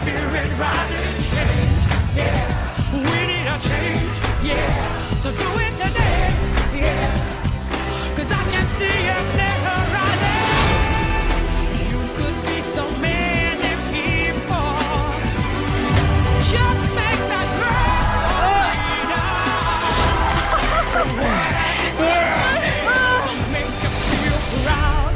spirit rising. Change, yeah. We need a change, yeah. So do it today, yeah. 'Cause I can see it there rising. You could be so many people. Just make that great. So what? Make you feel proud.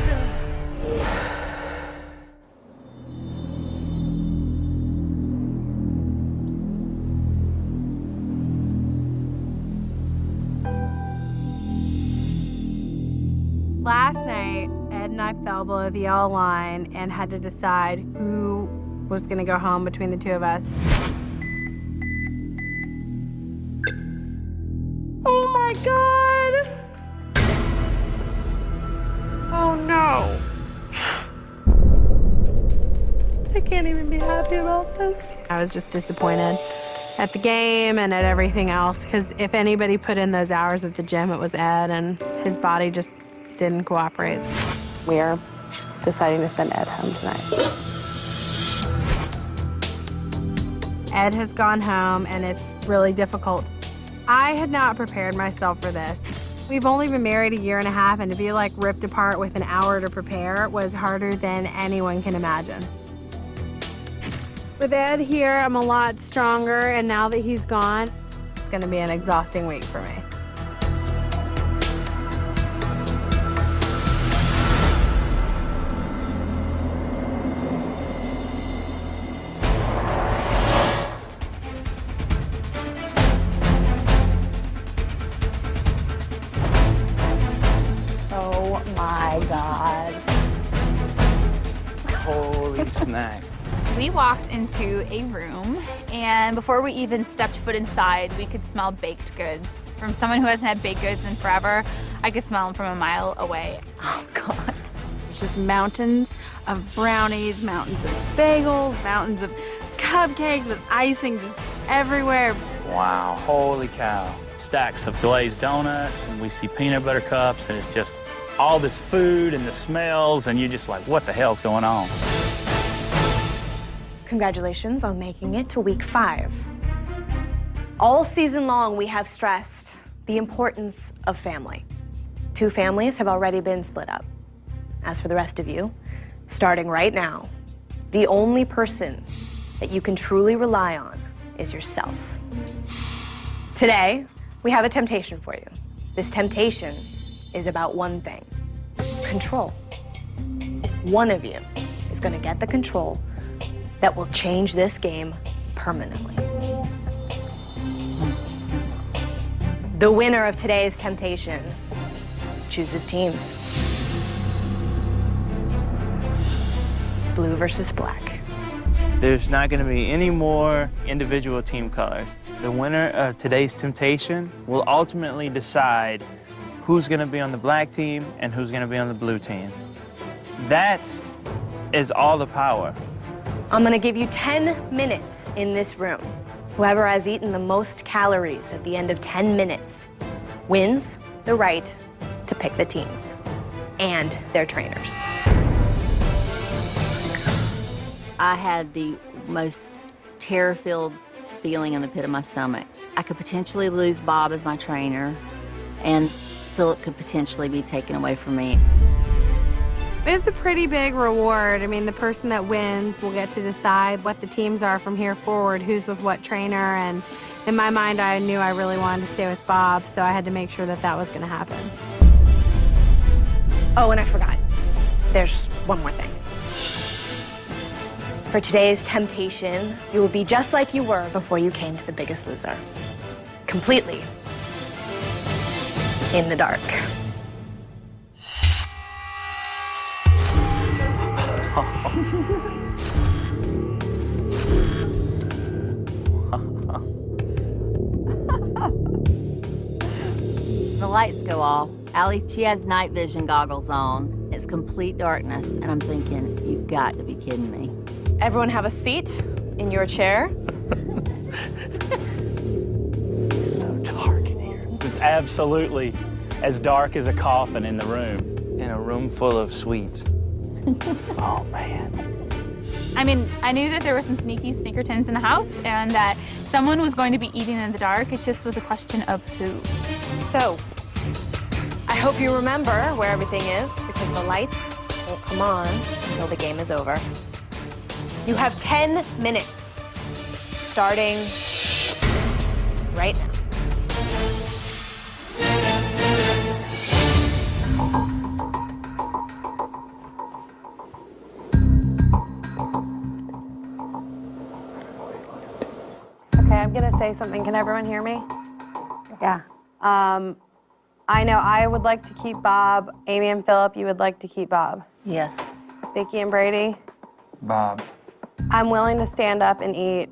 Last night, Ed and I fell below the yellow line and had to decide who was going to go home between the two of us. Oh my God! Oh no. I can't even be happy about this. I was just disappointed at the game and at everything else, because if anybody put in those hours at the gym, it was Ed, and his body just didn't cooperate. We're deciding to send Ed home tonight. Ed has gone home, and it's really difficult. I had not prepared myself for this. We've only been married a year and a half, and to be like ripped apart with an hour to prepare was harder than anyone can imagine. With Ed here, I'm a lot stronger, and now that he's gone, it's gonna be an exhausting week for me. Oh my God. Holy snack. We walked into a room, and before we even stepped foot inside, we could smell baked goods. From someone who hasn't had baked goods in forever, I could smell them from a mile away. Oh, God. It's just mountains of brownies, mountains of bagels, mountains of cupcakes with icing just everywhere. Wow, holy cow. Stacks of glazed donuts, and we see peanut butter cups, and it's just all this food and the smells, and you're just like, what the hell's going on? Congratulations on making it to week 5. All season long, we have stressed the importance of family. 2 families have already been split up. As for the rest of you, starting right now, the only person that you can truly rely on is yourself. Today, we have a temptation for you. This temptation is about one thing: control. One of you is going to get the control that will change this game permanently. The winner of today's temptation chooses teams. Blue versus black. There's not going to be any more individual team colors. The winner of today's temptation will ultimately decide who's going to be on the black team and who's going to be on the blue team. That is all the power. I'm gonna give you 10 minutes in this room. Whoever has eaten the most calories at the end of 10 minutes wins the right to pick the teams and their trainers. I had the most terror-filled feeling in the pit of my stomach. I could potentially lose Bob as my trainer, and Philip could potentially be taken away from me. It's a pretty big reward. I mean, the person that wins will get to decide what the teams are from here forward, who's with what trainer, and in my mind, I knew I really wanted to stay with Bob, so I had to make sure that that was going to happen. Oh, and I forgot. There's one more thing. For today's temptation, you will be just like you were before you came to The Biggest Loser. Completely in the dark. The lights go off. Allie, she has night vision goggles on. It's complete darkness, and I'm thinking, you've got to be kidding me. Everyone have a seat in your chair. It's so dark in here. It's absolutely as dark as a coffin in the room, in a room full of sweets. Oh, man. I mean, I knew that there were some sneaky snickertons in the house and that someone was going to be eating in the dark. It just was a question of who. So, I hope you remember where everything is because the lights won't come on until the game is over. You have 10 minutes, starting right now. Okay, I'm gonna say something. Can everyone hear me? Yeah. I know I would like to keep Bob. Amy and Philip, you would like to keep Bob. Yes. Vicky and Brady, Bob. I'm willing to stand up and eat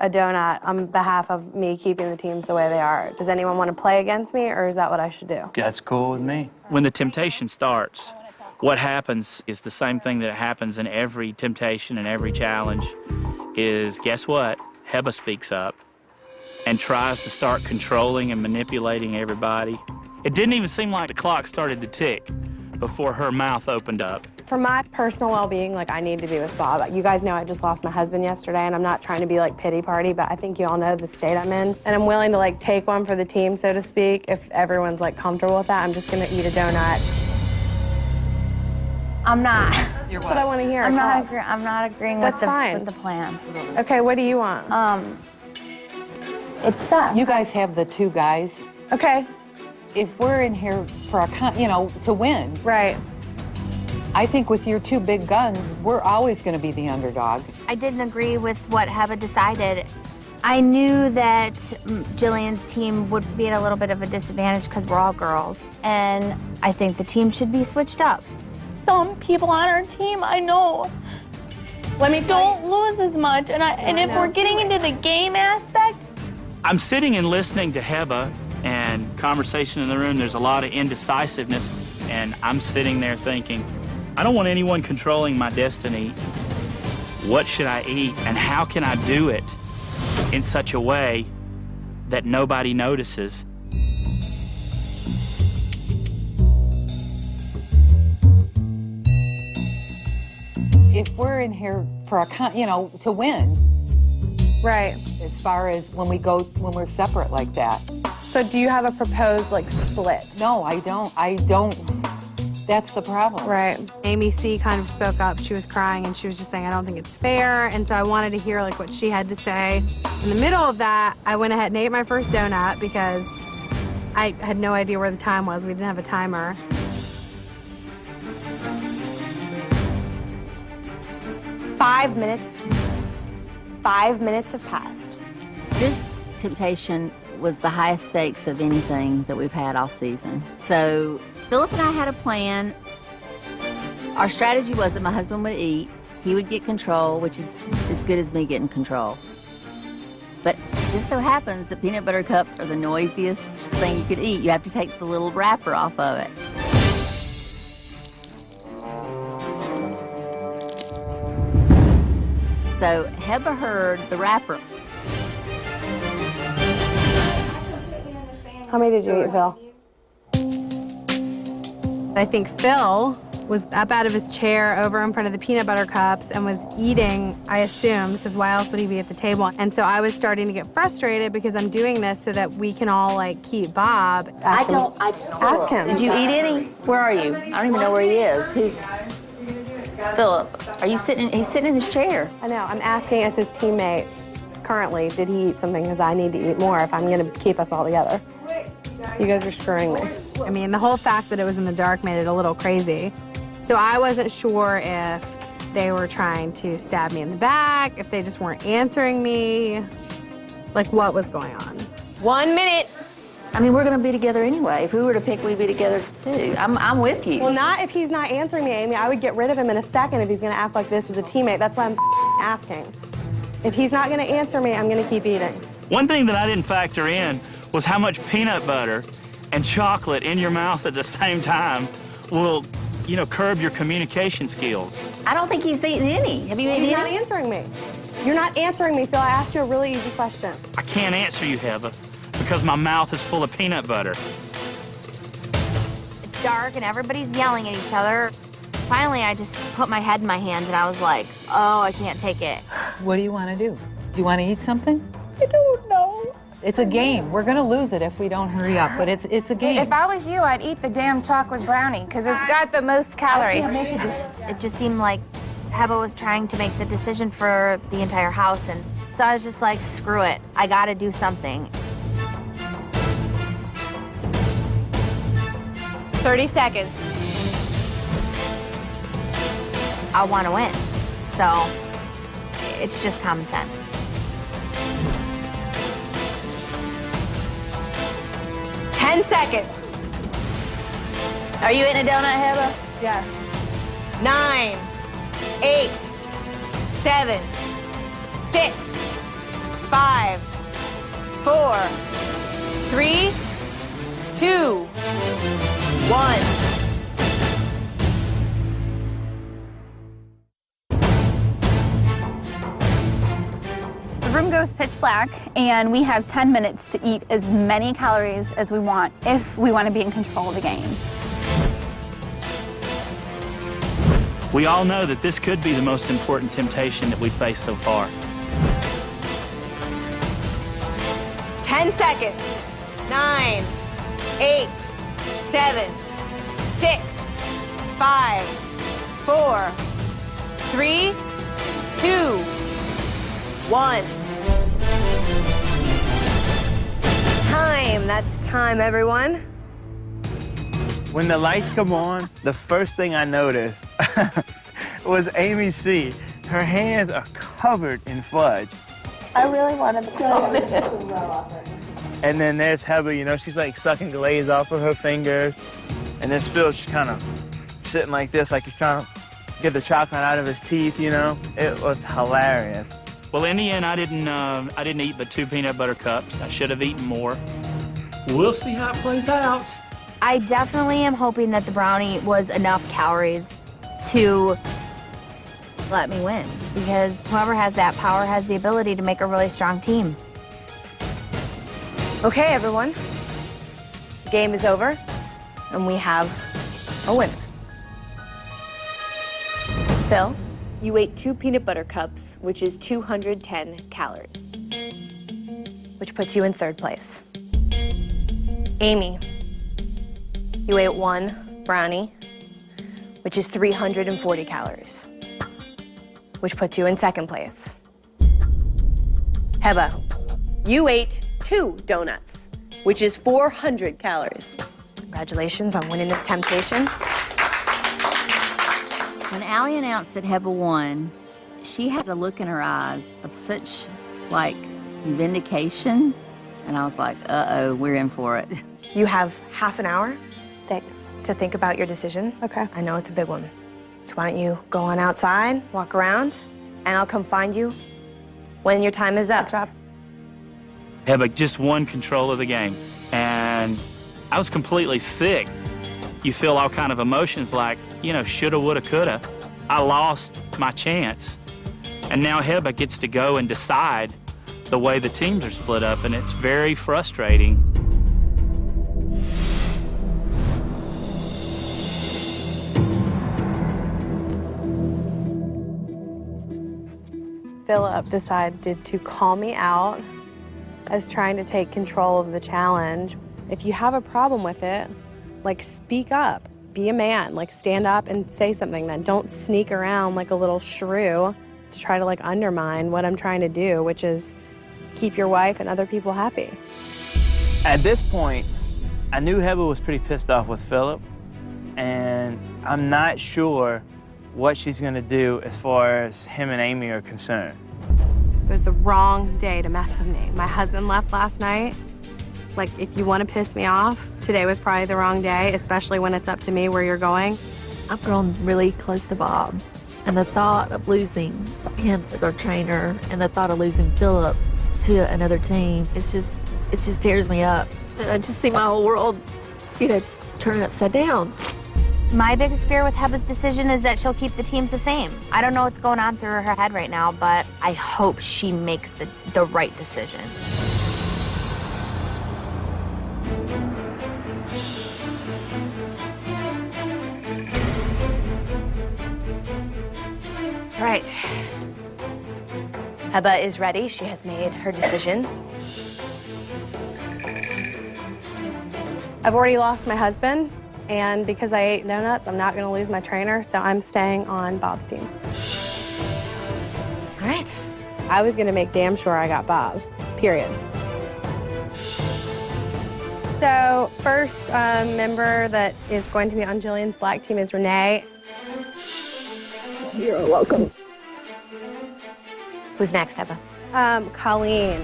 a donut on behalf of me keeping the teams the way they are. Does anyone want to play against me, or is that what I should do? That's cool with me. When the temptation starts, what happens is the same thing that happens in every temptation and every challenge is, guess what? Heba speaks up and tries to start controlling and manipulating everybody. It didn't even seem like the clock started to tick before her mouth opened up. For my personal well-being, like, I need to be with Bob. You guys know I just lost my husband yesterday, and I'm not trying to be like pity party, but I think you all know the state I'm in. And I'm willing to like take one for the team, so to speak. If everyone's like comfortable with that, I'm just gonna eat a donut. I'm not. That's what I want to hear. I'm not agreeing That's with fine. the plan. Okay, what do you want? It sucks. You guys have the two guys. Okay, If we're in here for to win, right. I think with your two big guns, we're always going to be the underdog. I didn't agree with what Heba decided. I knew that Jillian's team would be at a little bit of a disadvantage because we're all girls, and I think the team should be switched up. Some people on our team, I know, Let me don't lose as much, and if we're getting into the game aspect, I'm sitting and listening to Heba and conversation in the room. There's a lot of indecisiveness, and I'm sitting there thinking, I don't want anyone controlling my destiny. What should I eat, and how can I do it in such a way that nobody notices? If we're in here for to win, Right. as far as when we're separate like that. So do you have a proposed like split? No, I don't. That's the problem. Right. Amy C kind of spoke up. She was crying and she was just saying, I don't think it's fair. And so I wanted to hear like what she had to say. In the middle of that, I went ahead and ate my first donut because I had no idea where the time was. We didn't have a timer. Five minutes have passed. This temptation was the highest stakes of anything that we've had all season. So Philip and I had a plan. Our strategy was that my husband would eat, he would get control, which is as good as me getting control. But it just so happens that peanut butter cups are the noisiest thing you could eat. You have to take the little wrapper off of it. So Heba heard the wrapper. How many did you eat, Phil? I think Phil was up out of his chair over in front of the peanut butter cups and was eating, I assume, because why else would he be at the table? And so I was starting to get frustrated because I'm doing this so that we can all like keep Bob. Ask him. Did you eat any? Where are you? I don't even know where he is. Philip, are you sitting? He's sitting in his chair. I know. I'm asking as his teammate currently, did he eat something? Because I need to eat more if I'm going to keep us all together. You guys are screwing me. I mean, the whole fact that it was in the dark made it a little crazy. So I wasn't sure if they were trying to stab me in the back, if they just weren't answering me, like what was going on. 1 minute. I mean, we're going to be together anyway. If we were to pick, we'd be together too. I'm with you. Well, not if he's not answering me, Amy. I would get rid of him in a second if he's going to act like this as a teammate. That's why I'm asking. If he's not going to answer me, I'm going to keep eating. One thing that I didn't factor in was how much peanut butter and chocolate in your mouth at the same time will, curb your communication skills. I don't think he's eaten any. Have you eaten any? He's not answering me. You're not answering me, Phil. I asked you a really easy question. I can't answer you, Heba, because my mouth is full of peanut butter. It's dark and everybody's yelling at each other. Finally, I just put my head in my hands and I was like, oh, I can't take it. What do you want to do? Do you want to eat something? I don't know. It's a game. We're going to lose it if we don't hurry up, but it's a game. If I was you, I'd eat the damn chocolate brownie because it's got the most calories. It just seemed like Heba was trying to make the decision for the entire house, and so I was just like, screw it. I got to do something. 30 seconds. I want to win, so it's just common sense. Ten seconds. Are you eating a donut, Heba? Yeah. 9, 8, 7, 6, 5, 4, 3, 2, 1. The room goes pitch black, and we have 10 minutes to eat as many calories as we want if we want to be in control of the game. We all know that this could be the most important temptation that we've faced so far. 10 seconds. 9, 8, 7, 6, 5, 4, 3, 2, 1. Time. That's time, everyone. When the lights come on, the first thing I noticed was Amy C. Her hands are covered in fudge. I really wanted to go. And then there's Heba, you know, she's like sucking glaze off of her fingers. And then Phil's just kind of sitting like this, like he's trying to get the chocolate out of his teeth, you know? It was hilarious. Well, in the end, I didn't eat but 2 peanut butter cups. I should have eaten more. We'll see how it plays out. I definitely am hoping that the brownie was enough calories to let me win, because whoever has that power has the ability to make a really strong team. Okay, everyone. The game is over, and we have a winner. Phil, you ate 2 peanut butter cups, which is 210 calories, which puts you in 3rd place. Amy, you ate 1 brownie, which is 340 calories, which puts you in 2nd place. Heba, you ate 2 donuts, which is 400 calories. Congratulations on winning this temptation. When Allie announced that Heba won, she had a look in her eyes of such, like, vindication. And I was like, uh-oh, we're in for it. You have half an hour Thanks. to think about your decision. Okay. I know it's a big one. So why don't you go on outside, walk around, and I'll come find you when your time is up. Good job. Heba just won control of the game. And I was completely sick. You feel all kind of emotions like, you know, shoulda, woulda, coulda. I lost my chance. And now Heba gets to go and decide the way the teams are split up, and it's very frustrating. Philip decided to call me out as trying to take control of the challenge. If you have a problem with it, like, speak up, be a man, like, stand up and say something. Then don't sneak around like a little shrew to try to, like, undermine what I'm trying to do, which is keep your wife and other people happy. At this point, I knew Heba was pretty pissed off with Philip, and I'm not sure what she's gonna do as far as him and Amy are concerned. It was the wrong day to mess with me. My husband left last night. Like, if you want to piss me off, today was probably the wrong day, especially when it's up to me where you're going. I've grown really close to Bob, and the thought of losing him as our trainer and the thought of losing Philip to another team, it just tears me up. And I just see my whole world, you know, just turning upside down. My biggest fear with Heba's decision is that she'll keep the teams the same. I don't know what's going on through her head right now, but I hope she makes the right decision. All right. Heba is ready. She has made her decision. I've already lost my husband, and because I ate donuts, I'm not going to lose my trainer, so I'm staying on Bob's team. All right. I was going to make damn sure I got Bob, period. So first member that is going to be on Jillian's black team is Renee. You're welcome. Who's next, Heba? Colleen.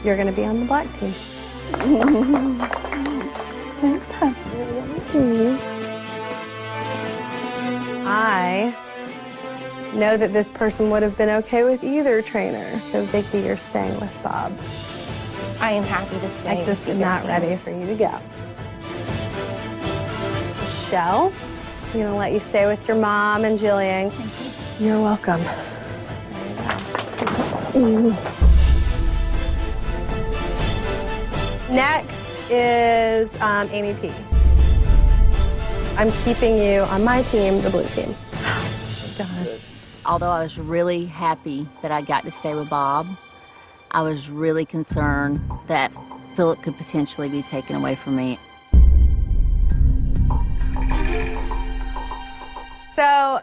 You're going to be on the black team. Thanks, hon. I know that this person would have been okay with either trainer. So, Vicky, you're staying with Bob. I am happy to stay. I just am not ready for you to go. Michelle, I'm going to let you stay with your mom and Jillian. Thank you. You're welcome. Next is Amy P. I'm keeping you on my team, the blue team. Although I was really happy that I got to stay with Bob, I was really concerned that Philip could potentially be taken away from me. So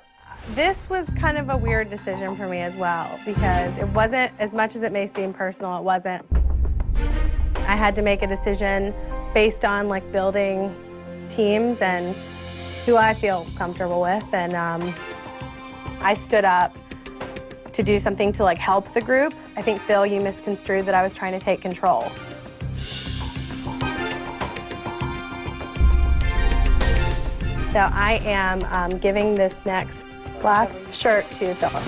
this was kind of a weird decision for me as well, because it wasn't, as much as it may seem personal, it wasn't. I had to make a decision based on like building teams and who I feel comfortable with, and I stood up to do something to like help the group. I think, Phil, you misconstrued that I was trying to take control. So I am giving this next black shirt to Philip.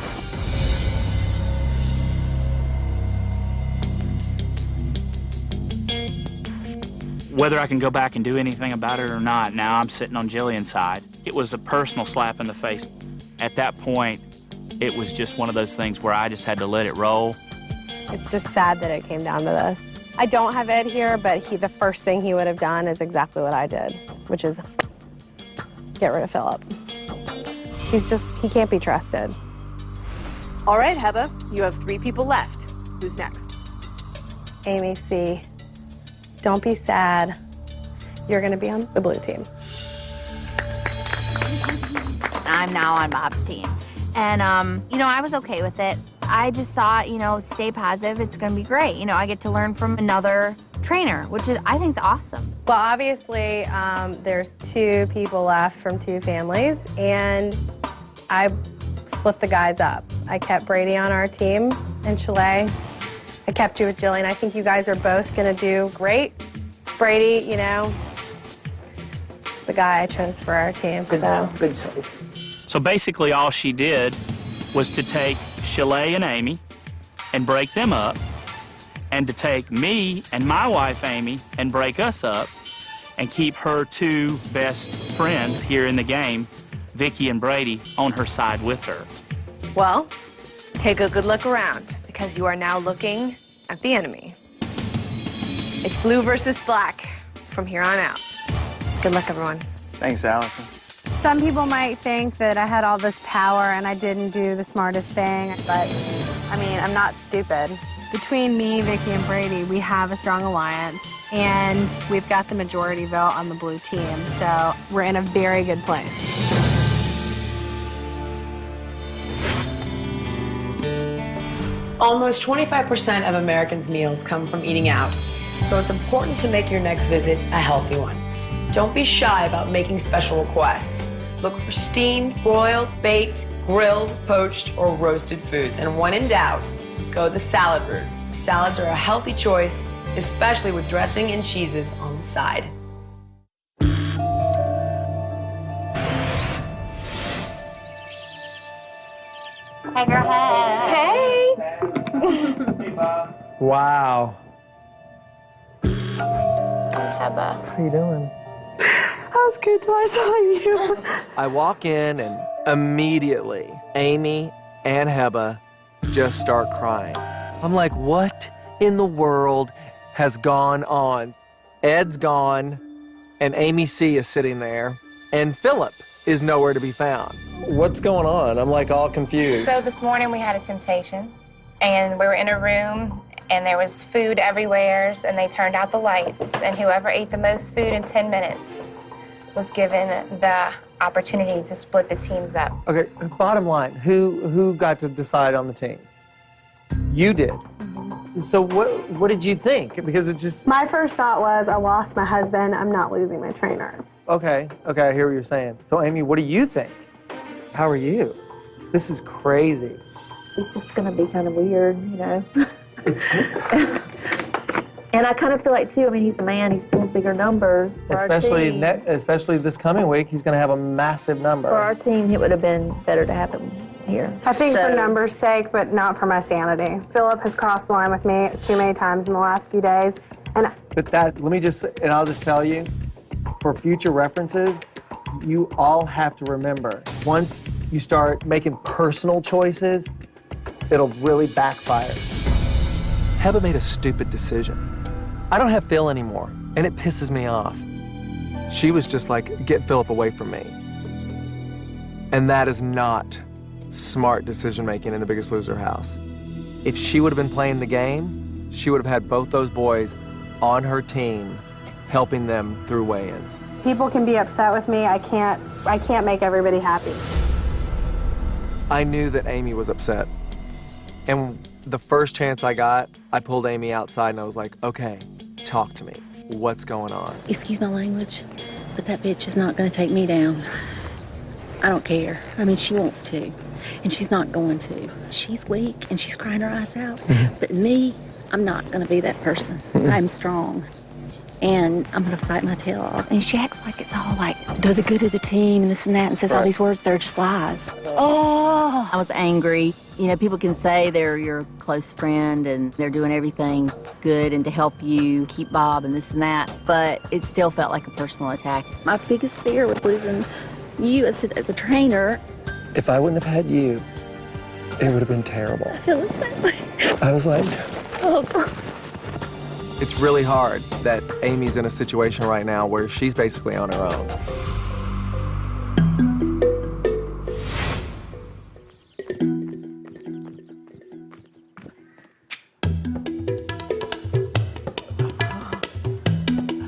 Whether I can go back and do anything about it or not, now I'm sitting on Jillian's side. It was a personal slap in the face. At that point, it was just one of those things where I just had to let it roll. It's just sad that it came down to this. I don't have Ed here, but the first thing he would have done is exactly what I did, which is get rid of Philip. He can't be trusted. All right, Heba, you have 3 people left. Who's next? Amy C. Don't be sad. You're gonna be on the blue team. I'm now on Bob's team. And, you know, I was okay with it. I just thought, you know, stay positive. It's going to be great. You know, I get to learn from another trainer, which is, I think, is awesome. Well, obviously, there's 2 people left from 2 families, and I split the guys up. I kept Brady on our team, and Chalet. I kept you with Jillian. I think you guys are both going to do great. Brady, you know, the guy I chose for our team. Good choice. So basically all she did was to take Chalet and Amy and break them up, and to take me and my wife Amy and break us up, and keep her 2 best friends here in the game, Vicky and Brady, on her side with her. Well, take a good look around, because you are now looking at the enemy. It's blue versus black from here on out. Good luck, everyone. Thanks, Allison. Some people might think that I had all this power and I didn't do the smartest thing, but I mean, I'm not stupid. Between me, Vicky, and Brady, we have a strong alliance, and we've got the majority vote on the blue team, so we're in a very good place. Almost 25% of Americans' meals come from eating out, so it's important to make your next visit a healthy one. Don't be shy about making special requests. Look for steamed, broiled, baked, grilled, poached, or roasted foods. And when in doubt, go the salad route. Salads are a healthy choice, especially with dressing and cheeses on the side. Hey, girl. Hey. Wow. Heba. How you doing? I was good till I saw you. I walk in and immediately Amy and Heba just start crying. I'm like, what in the world has gone on? Ed's gone, and Amy C is sitting there, and Philip is nowhere to be found. What's going on? I'm like all confused. So this morning we had a temptation, and we were in a room, and there was food everywhere, and they turned out the lights, and whoever ate the most food in 10 minutes was given the opportunity to split the teams up. Okay, bottom line, who got to decide on the team? You did. So what did you think? Because it just... My first thought was, I lost my husband, I'm not losing my trainer. Okay, I hear what you're saying. So Amy, what do you think? How are you? This is crazy. It's just gonna be kind of weird, you know. And I kind of feel like too, I mean, he's a man, he pulls bigger numbers. For Especially our team, especially this coming week, he's gonna have a massive number. for our team, it would have been better to have him here. I think So- for numbers' sake, but not for my sanity. Philip has crossed the line with me too many times in the last few days, and But I'll just tell you, for future references, you all have to remember, once you start making personal choices, it'll really backfire. Heba made a stupid decision. I don't have Phil anymore, and it pisses me off. She was just like, get Philip away from me. And that is not smart decision making in the Biggest Loser house. If she would have been playing the game, she would have had both those boys on her team, helping them through weigh-ins. people can be upset with me. I can't make everybody happy. I knew that Amy was upset. And the first chance I got, I pulled Amy outside and I was like, okay, talk to me. What's going on? Excuse my language, but that bitch is not gonna take me down. I don't care. I mean, she wants to, and she's not going to. She's weak and she's crying her eyes out. But me, I'm not gonna be that person. I'm strong. And I'm gonna fight my tail off. And she acts like it's all like, they're the good of the team and this and that, and says all these words that are just lies. Oh! I was angry. You know, people can say they're your close friend and they're doing everything good and to help you keep Bob and this and that, but it still felt like a personal attack. My biggest fear was losing you as a trainer. If I wouldn't have had you, it would have been terrible. I feel the same way. I was like... Oh. It's really hard that Amy's in a situation right now where she's basically on her own.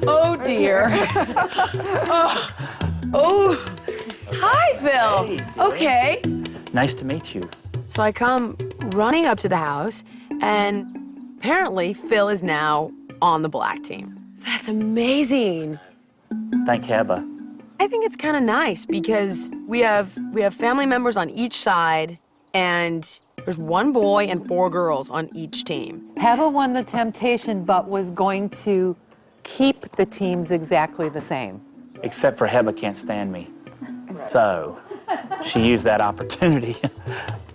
Oh, dear. Oh. Hi, Phil. Hey, Okay. Nice to meet you. So I come running up to the house, and apparently Phil is now on the black team. That's amazing. Thank Heba. I think it's kind of nice because we have family members on each side, and there's one boy and 4 girls on each team. Heba won the temptation, but was going to keep the teams exactly the same. Except for Heba can't stand me. So she used that opportunity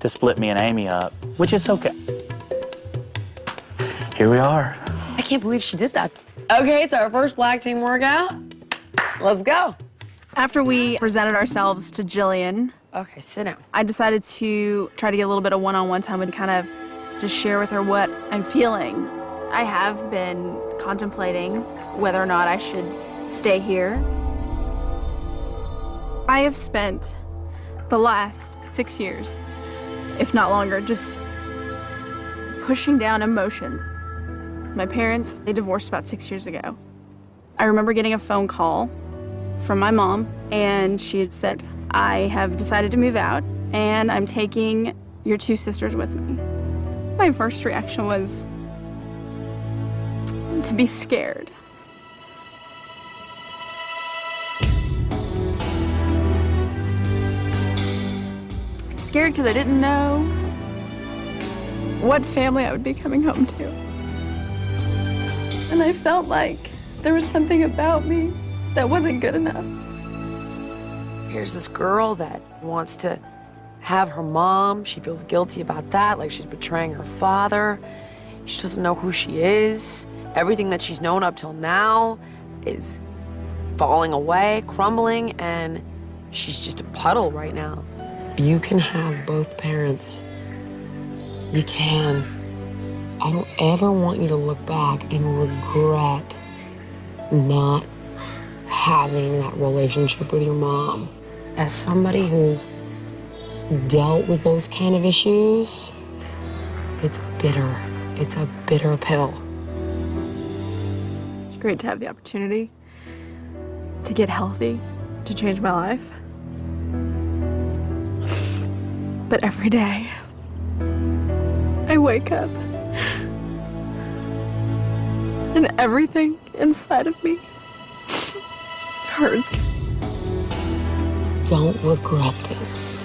to split me and Amy up, which is okay. Here we are. I can't believe she did that. Okay, it's our first black team workout. Let's go. After we presented ourselves to Jillian, okay, sit down. I decided to try to get a little bit of one-on-one time and kind of just share with her what I'm feeling. I have been contemplating whether or not I should stay here. I have spent the last 6 years, if not longer, just pushing down emotions. My parents, they divorced about 6 years ago. I remember getting a phone call from my mom, and she had said, I have decided to move out, and I'm taking your 2 sisters with me. My first reaction was to be scared. Scared because I didn't know what family I would be coming home to. And I felt like there was something about me that wasn't good enough. Here's this girl that wants to have her mom. She feels guilty about that, like she's betraying her father. She doesn't know who she is. Everything that she's known up till now is falling away, crumbling, and she's just a puddle right now. You can have both parents. You can. I don't ever want you to look back and regret not having that relationship with your mom. As somebody who's dealt with those kind of issues, it's bitter. It's a bitter pill. It's great to have the opportunity to get healthy, to change my life. But every day, I wake up and everything inside of me hurts. Don't regret this.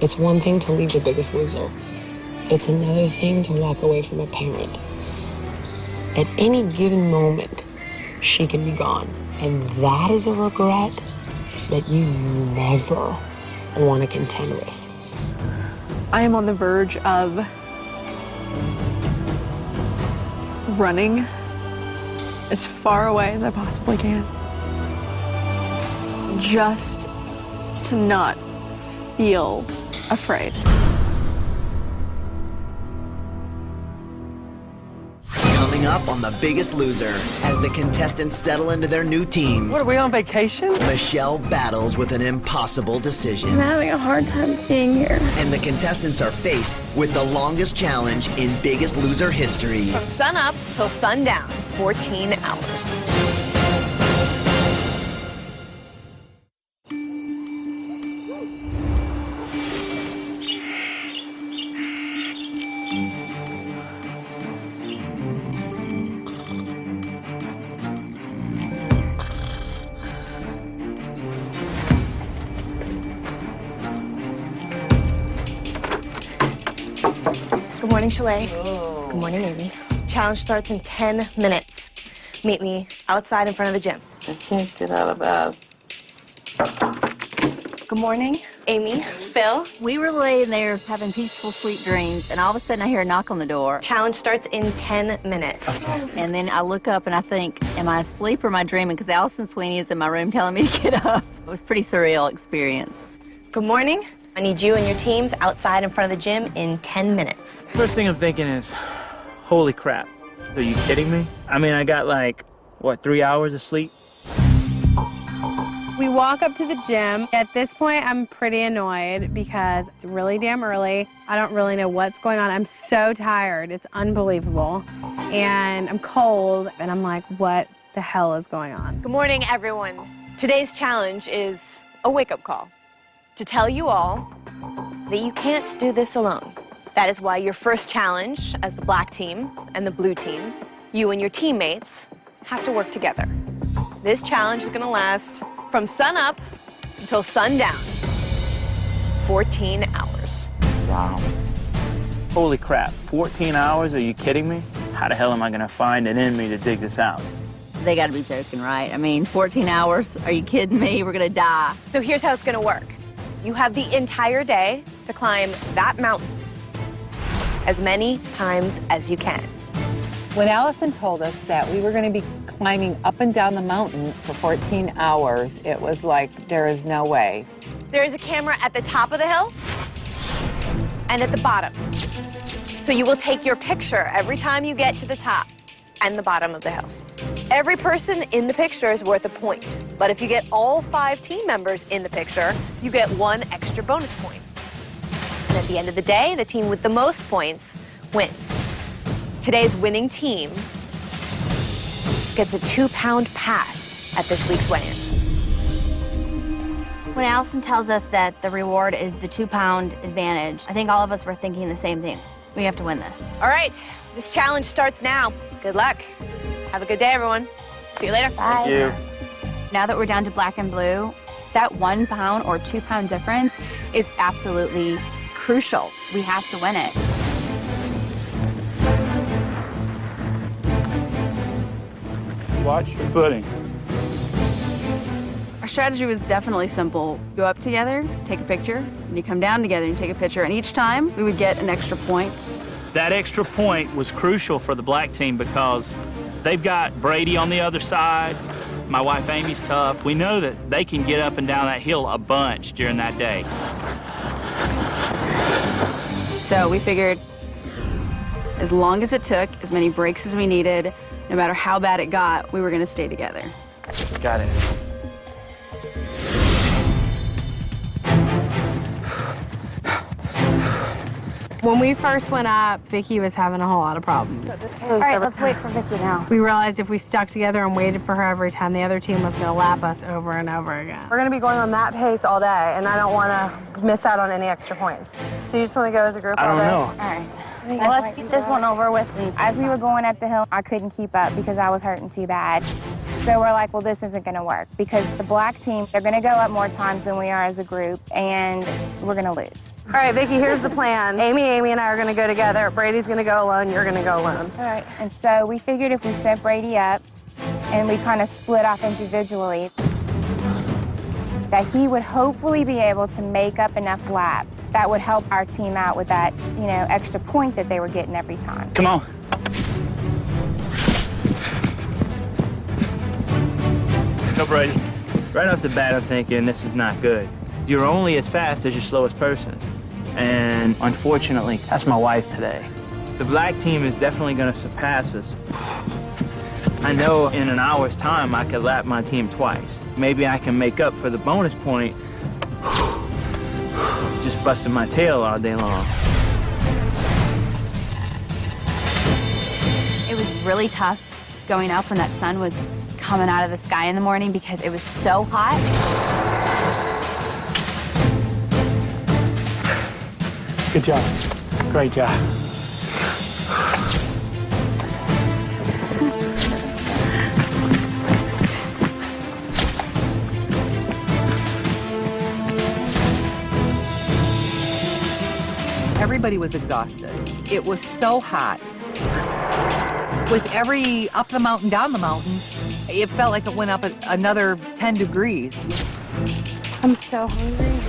It's one thing to leave The Biggest Loser. It's another thing to walk away from a parent. At any given moment, she can be gone. And that is a regret that you never want to contend with. I am on the verge of running as far away as I possibly can. Just to not feel afraid. Coming up on The Biggest Loser, as the contestants settle into their new teams. What, are we on vacation? Michelle battles with an impossible decision. I'm having a hard time being here. And the contestants are faced with the longest challenge in Biggest Loser history. From sun up till sundown, 14 hours. Good morning, Chalet. Good morning, Amy. Challenge starts in 10 minutes. Meet me outside in front of the gym. I can't get out of bed. Good morning, Amy, Phil. We were laying there having peaceful, sweet dreams, and all of a sudden I hear a knock on the door. Challenge starts in 10 minutes. And then I look up and I think, am I asleep or am I dreaming? Because Allison Sweeney is in my room telling me to get up. It was a pretty surreal experience. Good morning. I need you and your teams outside in front of the gym in 10 minutes. First thing I'm thinking is, holy crap, are you kidding me? I mean, I got like, what, 3 hours of sleep? We walk up to the gym. At this point, I'm pretty annoyed because it's really damn early. I don't really know what's going on. I'm so tired. It's unbelievable. And I'm cold, and I'm like, what the hell is going on? Good morning, everyone. Today's challenge is a wake-up call to tell you all that you can't do this alone. That is why your first challenge as the black team and the blue team, you and your teammates have to work together. This challenge is gonna last from sun up until sundown, 14 hours. Wow. Holy crap, 14 hours? Are you kidding me? How the hell am I gonna find it in me to dig this out? They gotta be joking, right? I mean, 14 hours? Are you kidding me? We're gonna die. So here's how it's gonna work. You have the entire day to climb that mountain as many times as you can. When Allison told us that we were going to be climbing up and down the mountain for 14 hours, it was like, there is no way. There is a camera at the top of the hill and at the bottom. So you will take your picture every time you get to the top and the bottom of the hill. Every person in the picture is worth a point. But if you get all 5 team members in the picture, you get 1 extra bonus point. And at the end of the day, the team with the most points wins. Today's winning team gets a 2-pound pass at this week's weigh-in. When Allison tells us that the reward is the 2-pound advantage, I think all of us were thinking the same thing. We have to win this. All right, this challenge starts now. Good luck. Have a good day, everyone. See you later. Bye. Thank you. Now that we're down to black and blue, that 1 pound or 2 pound difference is absolutely crucial. We have to win it. Watch your footing. Our strategy was definitely simple. Go up together, take a picture, and you come down together and take a picture. And each time, we would get an extra point. That extra point was crucial for the black team because they've got Brady on the other side. My wife Amy's tough. We know that they can get up and down that hill a bunch during that day. So we figured as long as it took, as many breaks as we needed, no matter how bad it got, we were going to stay together. Got it. When we first went up, Vicky was having a whole lot of problems. All right, let's wait for Vicky now. We realized if we stuck together and waited for her every time, the other team was going to lap us over and over again. We're going to be going on that pace all day, and I don't want to miss out on any extra points. So you just want to go as a group all day? I don't know. All right. Well, let's get this one over with. As we were going up the hill, I couldn't keep up because I was hurting too bad. So we're like, well, this isn't going to work because the black team, they're going to go up more times than we are as a group, and we're going to lose. All right, Vicky, here's the plan. Amy, and I are going to go together. Brady's going to go alone. You're going to go alone. All right. And so we figured if we set Brady up and we kind of split off individually, that he would hopefully be able to make up enough laps that would help our team out with that, you know, extra point that they were getting every time. Come on. No, Brady. Right off the bat, I'm thinking this is not good. You're only as fast as your slowest person. And unfortunately, that's my wife today. The black team is definitely going to surpass us. I know in an hour's time I could lap my team twice. Maybe I can make up for the bonus point just busting my tail all day long. It was really tough going up when that sun was coming out of the sky in the morning because it was so hot. Good job. Great job. Everybody was exhausted. It was so hot. With every up the mountain, down the mountain, it felt like it went up another 10 degrees. I'm so hungry.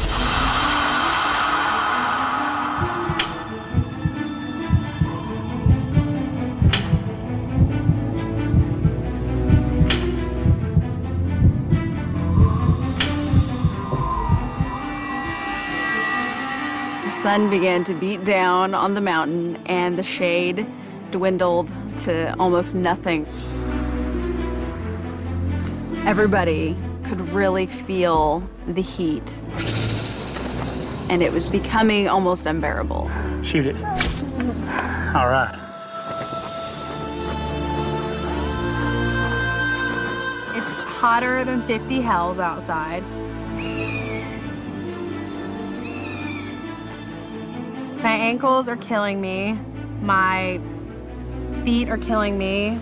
The sun began to beat down on the mountain, and the shade dwindled to almost nothing. Everybody could really feel the heat, and it was becoming almost unbearable. Shoot it. All right. It's hotter than 50 hells outside. My ankles are killing me. My feet are killing me.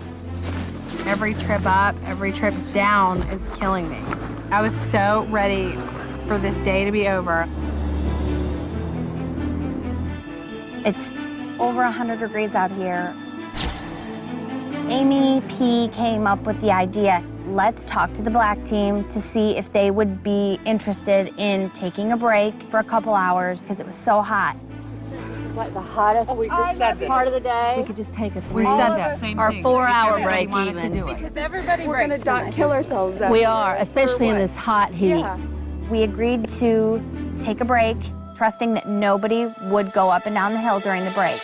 Every trip up, every trip down is killing me. I was so ready for this day to be over. It's over 100 degrees out here. Amy P came up with the idea, let's talk to the black team to see if they would be interested in taking a break for a couple hours because it was so hot. Like the hottest part of the day. We could just take a We said that same or thing. 4-hour Everybody break wanted even. to do it. Because everybody We're going to kill ourselves. We are, especially in this hot heat. Yeah. We agreed to take a break, trusting that nobody would go up and down the hill during the break.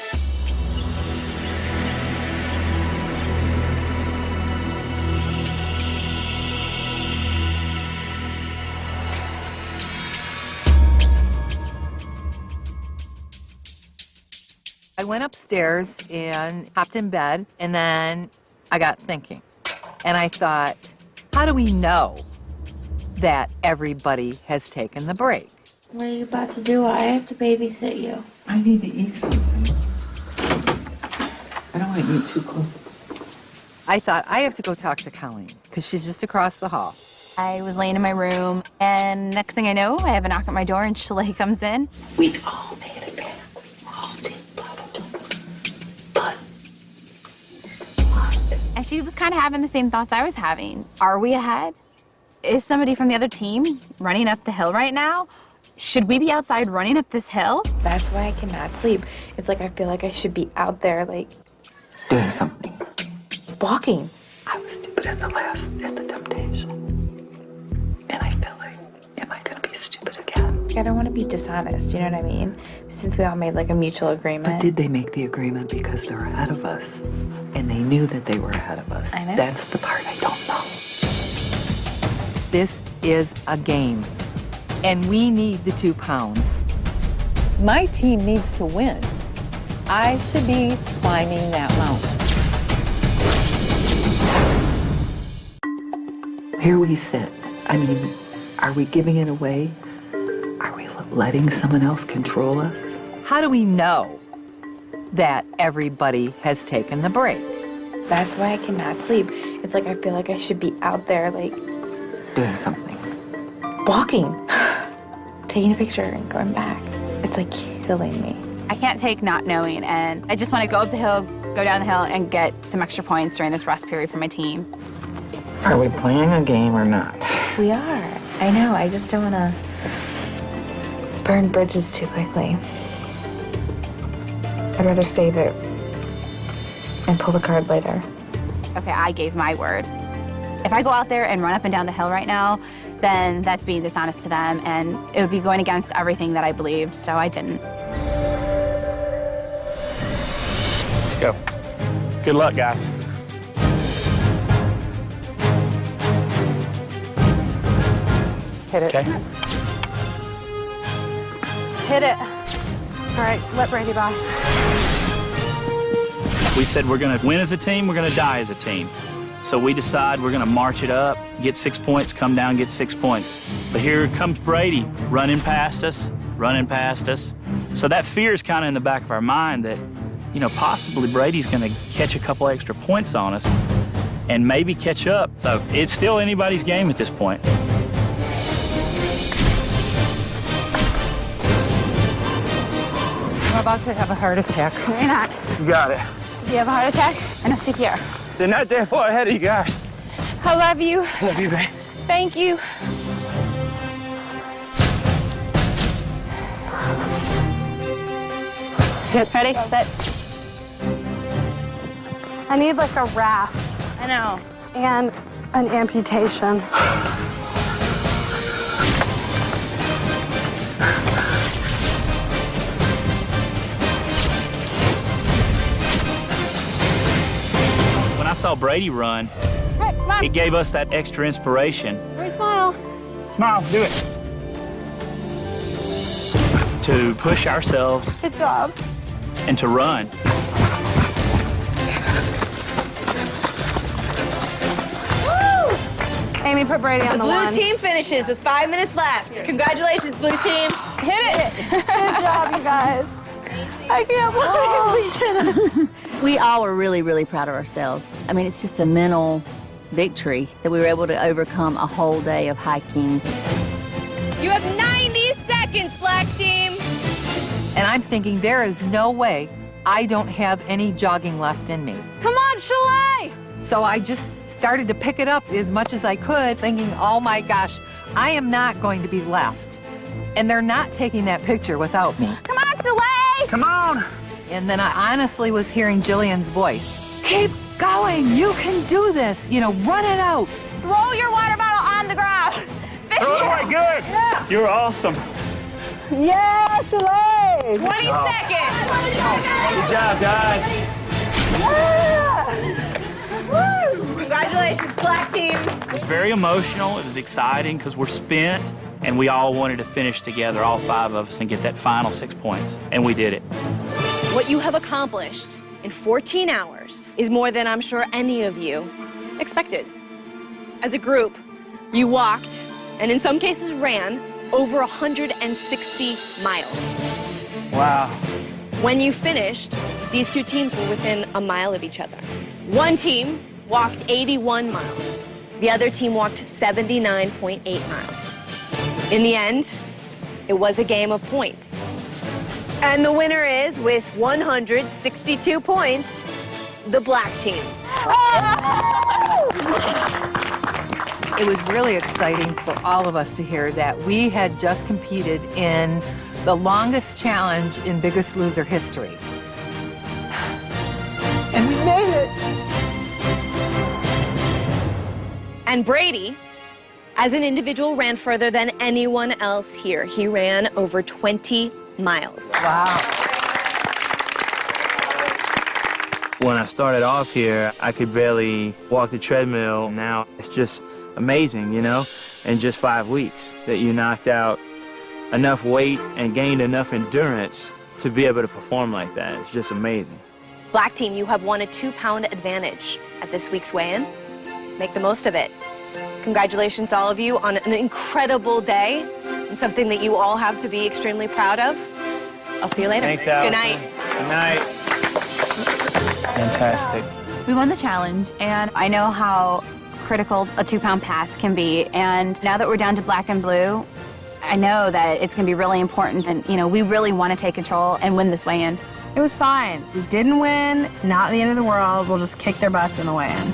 I went upstairs and hopped in bed, and then I got thinking. And I thought, how do we know that everybody has taken the break? What are you about to do? I have to babysit you. I need to eat something. I don't want to eat too close. I thought, I have to go talk to Colleen, because she's just across the hall. I was laying in my room, and next thing I know, I have a knock at my door, and Shalay comes in. We all made a plan. We all did. But And she was kind of having the same thoughts I was having. Are we ahead? Is somebody from the other team running up the hill right now? Should we be outside running up this hill? That's why I cannot sleep. It's like I feel like I should be out there, like, doing something. walking. I was stupid at the temptation. And I feel like, am I going to be stupid again? I don't want to be dishonest, you know what I mean? Since we all made like a mutual agreement. But did they make the agreement because they're ahead of us? And they knew that they were ahead of us. I know. That's the part I don't know. This is a game, and we need the 2 pounds. My team needs to win. I should be climbing that mountain. Here we sit. I mean, are we giving it away? Are we letting someone else control us? How do we know that everybody has taken the break? That's why I cannot sleep. It's like I feel like I should be out there, like, Doing something. walking, taking a picture and going back. It's like killing me. I can't take not knowing, and I just want to go up the hill, go down the hill, and get some extra points during this rest period for my team. Are we playing a game or not? We are. I know. I just don't want to burn bridges too quickly. I'd rather save it and pull the card later. Okay, I gave my word. If I go out there and run up and down the hill right now, then that's being dishonest to them, and it would be going against everything that I believed, so I didn't. Let's go. Good luck, guys. Hit it. Okay. Hit it. All right, let Brady by. We said we're going to win as a team, we're going to die as a team. So we decide we're going to march it up, get 6 points, come down, get 6 points. But here comes Brady running past us. So that fear is kind of in the back of our mind that, you know, possibly Brady's going to catch a couple extra points on us and maybe catch up. So it's still anybody's game at this point. I'm about to have a heart attack. No, you're not. You got it. Do you have a heart attack? I know CPR. They're not that far ahead of you guys. I love you. Love you, babe. Thank you. Get ready, set. I need like a raft. I know. And an amputation. When I saw Brady run, it gave us that extra inspiration. Brady, smile. Smile, do it. To push ourselves Good job. and to run. Amy, put Brady on the Blue one. team finishes with 5 minutes left. Congratulations, blue team. Hit it. Good job, you guys. I can't believe we did it. We all were really, really proud of ourselves. I mean, it's just a mental victory that we were able to overcome a whole day of hiking. You have 90 seconds, black team. And I'm thinking there is no way I don't have any jogging left in me. Come on, Chalet. So I just started to pick it up as much as I could, thinking, oh my gosh, I am not going to be left. And they're not taking that picture without me. Come on, Chalet! Come on! And then I honestly was hearing Jillian's voice. Keep going, you can do this. You know, run it out. Throw your water bottle on the ground. Oh my good! Yeah. You're awesome. Yeah, Chalet. 20 seconds. Good job, guys. Congratulations, black team. It was very emotional. It was exciting because we're spent and we all wanted to finish together, all 5 of us, and get that final 6 points. And we did it. What you have accomplished in 14 hours is more than I'm sure any of you expected. As a group, you walked, and in some cases ran, over 160 miles. Wow. When you finished, these two teams were within a mile of each other. One team walked 81 miles. The other team walked 79.8 miles. In the end, it was a game of points. And the winner is, with 162 points, the black team. It was really exciting for all of us to hear that we had just competed in the longest challenge in Biggest Loser history. And we made it. And Brady, as an individual, ran further than anyone else here. He ran over 20 miles. Wow. When I started off here, I could barely walk the treadmill. Now it's just amazing, you know, in just 5 weeks that you knocked out enough weight and gained enough endurance to be able to perform like that. It's just amazing. Black team, you have won a 2-pound advantage at this week's weigh-in. Make the most of it. Congratulations to all of you on an incredible day and something that you all have to be extremely proud of. I'll see you later. Thanks, Allison. Good night. Good night. Fantastic. We won the challenge, and I know how critical a 2-pound pass can be. And now that we're down to black and blue, I know that it's going to be really important. And, you know, we really want to take control and win this weigh-in. It was fine. We didn't win. It's not the end of the world. We'll just kick their butts in the weigh-in.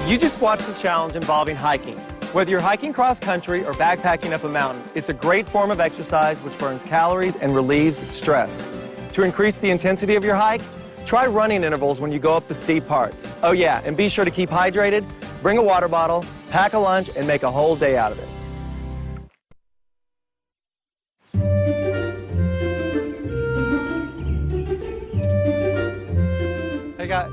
You just watched a challenge involving hiking. Whether you're hiking cross-country or backpacking up a mountain, it's a great form of exercise which burns calories and relieves stress. To increase the intensity of your hike, try running intervals when you go up the steep parts. Oh yeah, and be sure to keep hydrated, bring a water bottle, pack a lunch, and make a whole day out of it. Hey guys.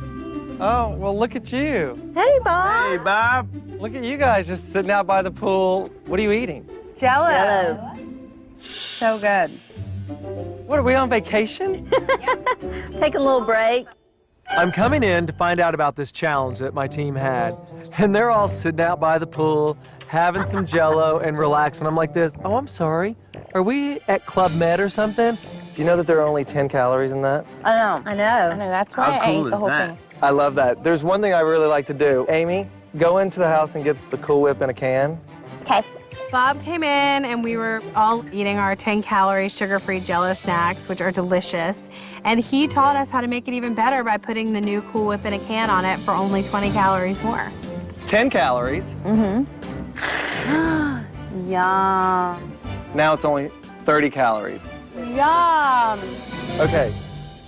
Oh, well, look at you. Hey, Bob. Hey, Bob. Look at you guys just sitting out by the pool. What are you eating? Jello. So good. What, are we on vacation? Take a little break. I'm coming in to find out about this challenge that my team had. And they're all sitting out by the pool, having some Jello and relaxing. I'm like this, oh, I'm sorry. Are we at Club Med or something? Do you know that there are only 10 calories in that? I know. I know, that's why I ate the whole thing. I love that. There's one thing I really like to do. Amy, go into the house and get the Cool Whip in a can. Okay. Bob came in and we were all eating our 10-calorie sugar-free Jello snacks, which are delicious. And he taught us how to make it even better by putting the new Cool Whip in a can on it for only 20 calories more. 10 calories. Mm-hmm. Yum. Now it's only 30 calories. Yum. Okay,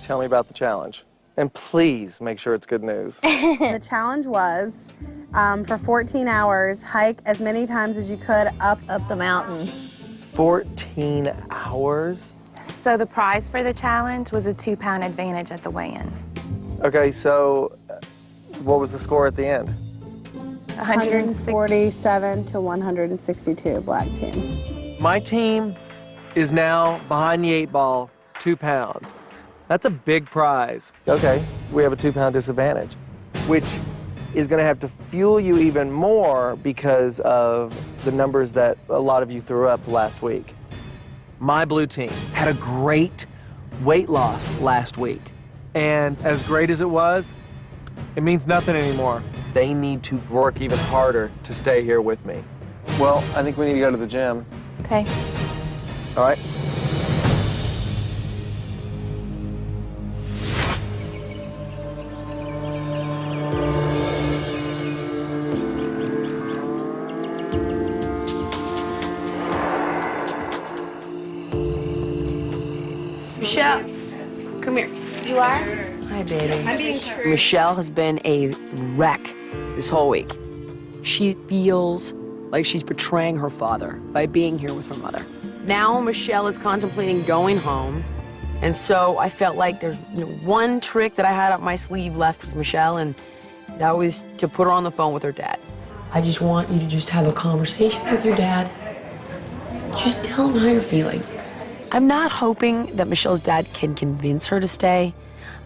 tell me about the challenge. And please make sure it's good news. The challenge was, for 14 hours, hike as many times as you could up the mountain. 14 hours? So the prize for the challenge was a 2-pound advantage at the weigh-in. Okay, so what was the score at the end? 147 to 162, black team. My team is now behind the 8 ball, 2 pounds. That's a big prize. Okay, we have a 2-pound disadvantage, which is going to have to fuel you even more because of the numbers that a lot of you threw up last week. My blue team had a great weight loss last week. And as great as it was, it means nothing anymore. They need to work even harder to stay here with me. Well, I think we need to go to the gym. Okay. All right. Michelle, come here. You are? Hi, baby. I'm being true. Michelle has been a wreck this whole week. She feels like she's betraying her father by being here with her mother. Now Michelle is contemplating going home, and so I felt like there's one trick that I had up my sleeve left with Michelle, and that was to put her on the phone with her dad. I just want you to just have a conversation with your dad. Just tell him how you're feeling. I'm not hoping that Michelle's dad can convince her to stay.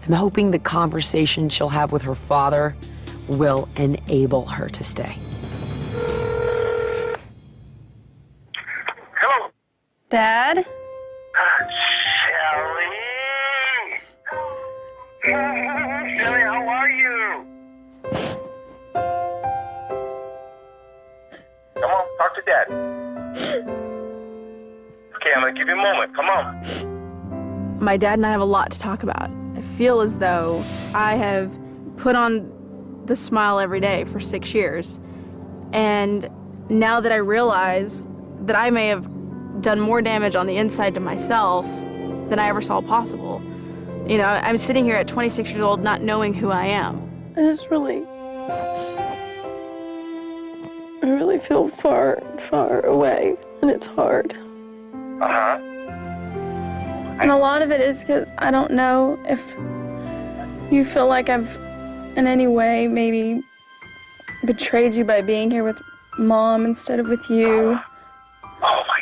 I'm hoping the conversation she'll have with her father will enable her to stay. Hello. Dad? Shelly. Shelly, how are you? Come on, talk to Dad. Okay, I'm gonna give you a moment. Come on. My dad and I have a lot to talk about. I feel as though I have put on the smile every day for 6 years. And now that I realize that I may have done more damage on the inside to myself than I ever saw possible. You know, I'm sitting here at 26 years old not knowing who I am. I really feel far, far away, and it's hard. Uh-huh. And a lot of it is because I don't know if you feel like I've in any way maybe betrayed you by being here with Mom instead of with you. Oh my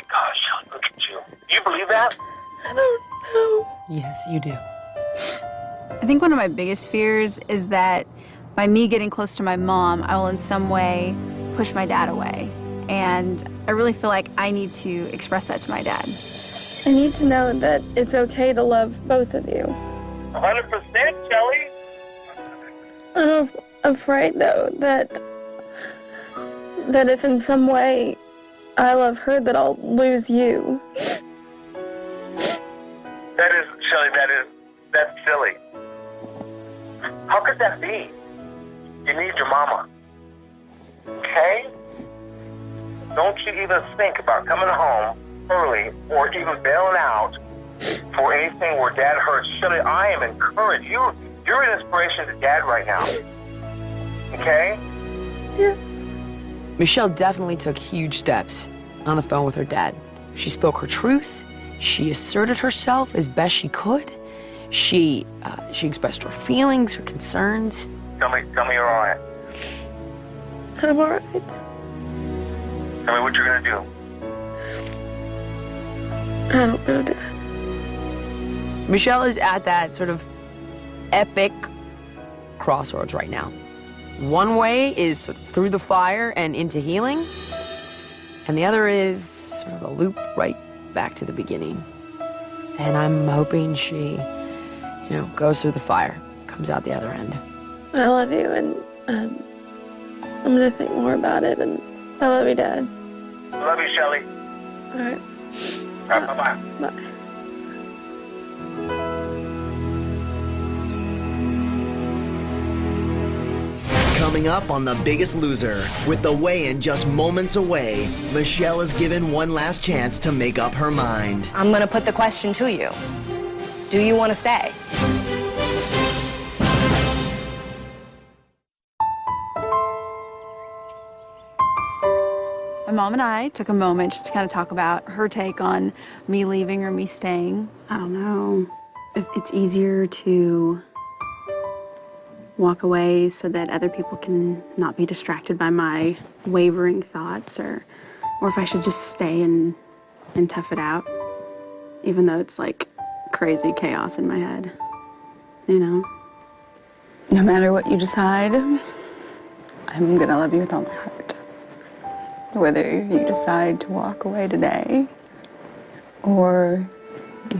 that? I don't know. Yes, you do. I think one of my biggest fears is that by me getting close to my mom, I will in some way push my dad away. And I really feel like I need to express that to my dad. I need to know that it's okay to love both of you. 100%, Shelly. I'm afraid, though, that if in some way I love her, that I'll lose you. That is, Shelly, that's silly. How could that be? You need your mama. Okay? Don't you even think about coming home early or even bailing out for anything where Dad hurts. Shelly, I am encouraged. You're an inspiration to Dad right now. Okay? Yeah. Michelle definitely took huge steps on the phone with her dad. She spoke her truth. She asserted herself as best she could. She expressed her feelings, her concerns. Tell me you're all right. I'm all right. Tell me what you're gonna do. I don't know, Dad. Michelle is at that sort of epic crossroads right now. One way is sort of through the fire and into healing, and the other is sort of a loop right back to the beginning. And I'm hoping she, goes through the fire, comes out the other end. I love you, and I'm gonna think more about it, and I love you, Dad. Love you, Shelly. All right. All right, bye-bye. Bye. Coming up on The Biggest Loser, with the weigh-in just moments away, Michelle is given one last chance to make up her mind. I'm gonna put the question to you. Do you want to stay? My mom and I took a moment just to kind of talk about her take on me leaving or me staying. I don't know if it's easier to walk away so that other people can not be distracted by my wavering thoughts, or if I should just stay and tough it out, even though it's like crazy chaos in my head, No matter what you decide, I'm gonna love you with all my heart. Whether you decide to walk away today or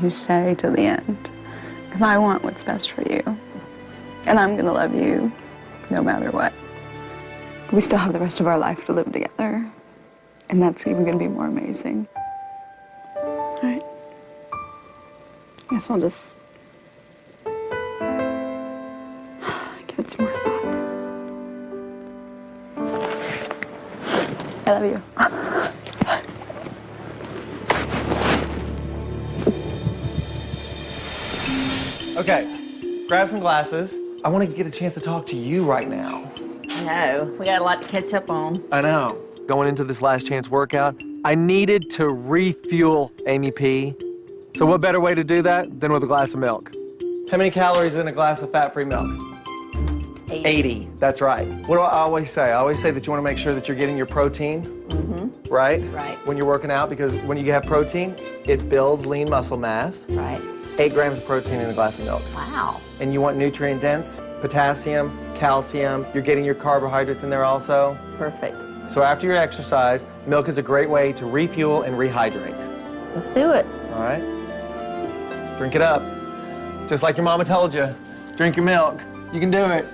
you stay till the end, because I want what's best for you. And I'm gonna love you no matter what. We still have the rest of our life to live together, and that's even gonna be more amazing. All right. I guess I'll just give it some more thought. I love you. Okay, grab some glasses. I want to get a chance to talk to you right now. No, we got a lot to catch up on. I know. Going into this last chance workout, I needed to refuel Amy P. So what better way to do that than with a glass of milk? How many calories in a glass of fat-free milk? 80. That's right. What do I always say? I always say that you want to make sure that you're getting your protein, right? Right. When you're working out, because when you have protein, it builds lean muscle mass. Right. 8 grams of protein in a glass of milk. Wow. And you want nutrient-dense, potassium, calcium. You're getting your carbohydrates in there also. Perfect. So after your exercise, milk is a great way to refuel and rehydrate. Let's do it. All right? Drink it up. Just like your mama told you. Drink your milk. You can do it.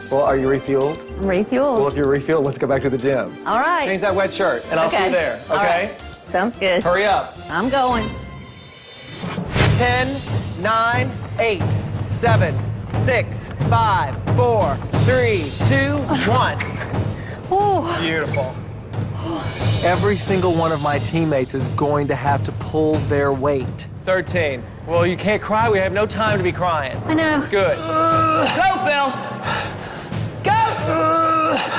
Well, are you refueled? I'm refueled. Well, if you're refueled, let's go back to the gym. All right. Change that wet shirt, and I'll see you there, okay? All right. Sounds good. Hurry up. I'm going. 10, 9, 8, 7, 6, 5, 4, 3, 2, 1. Beautiful. Every single one of my teammates is going to have to pull their weight. 13. Well, you can't cry. We have no time to be crying. I know. Good. Go, Phil. Go.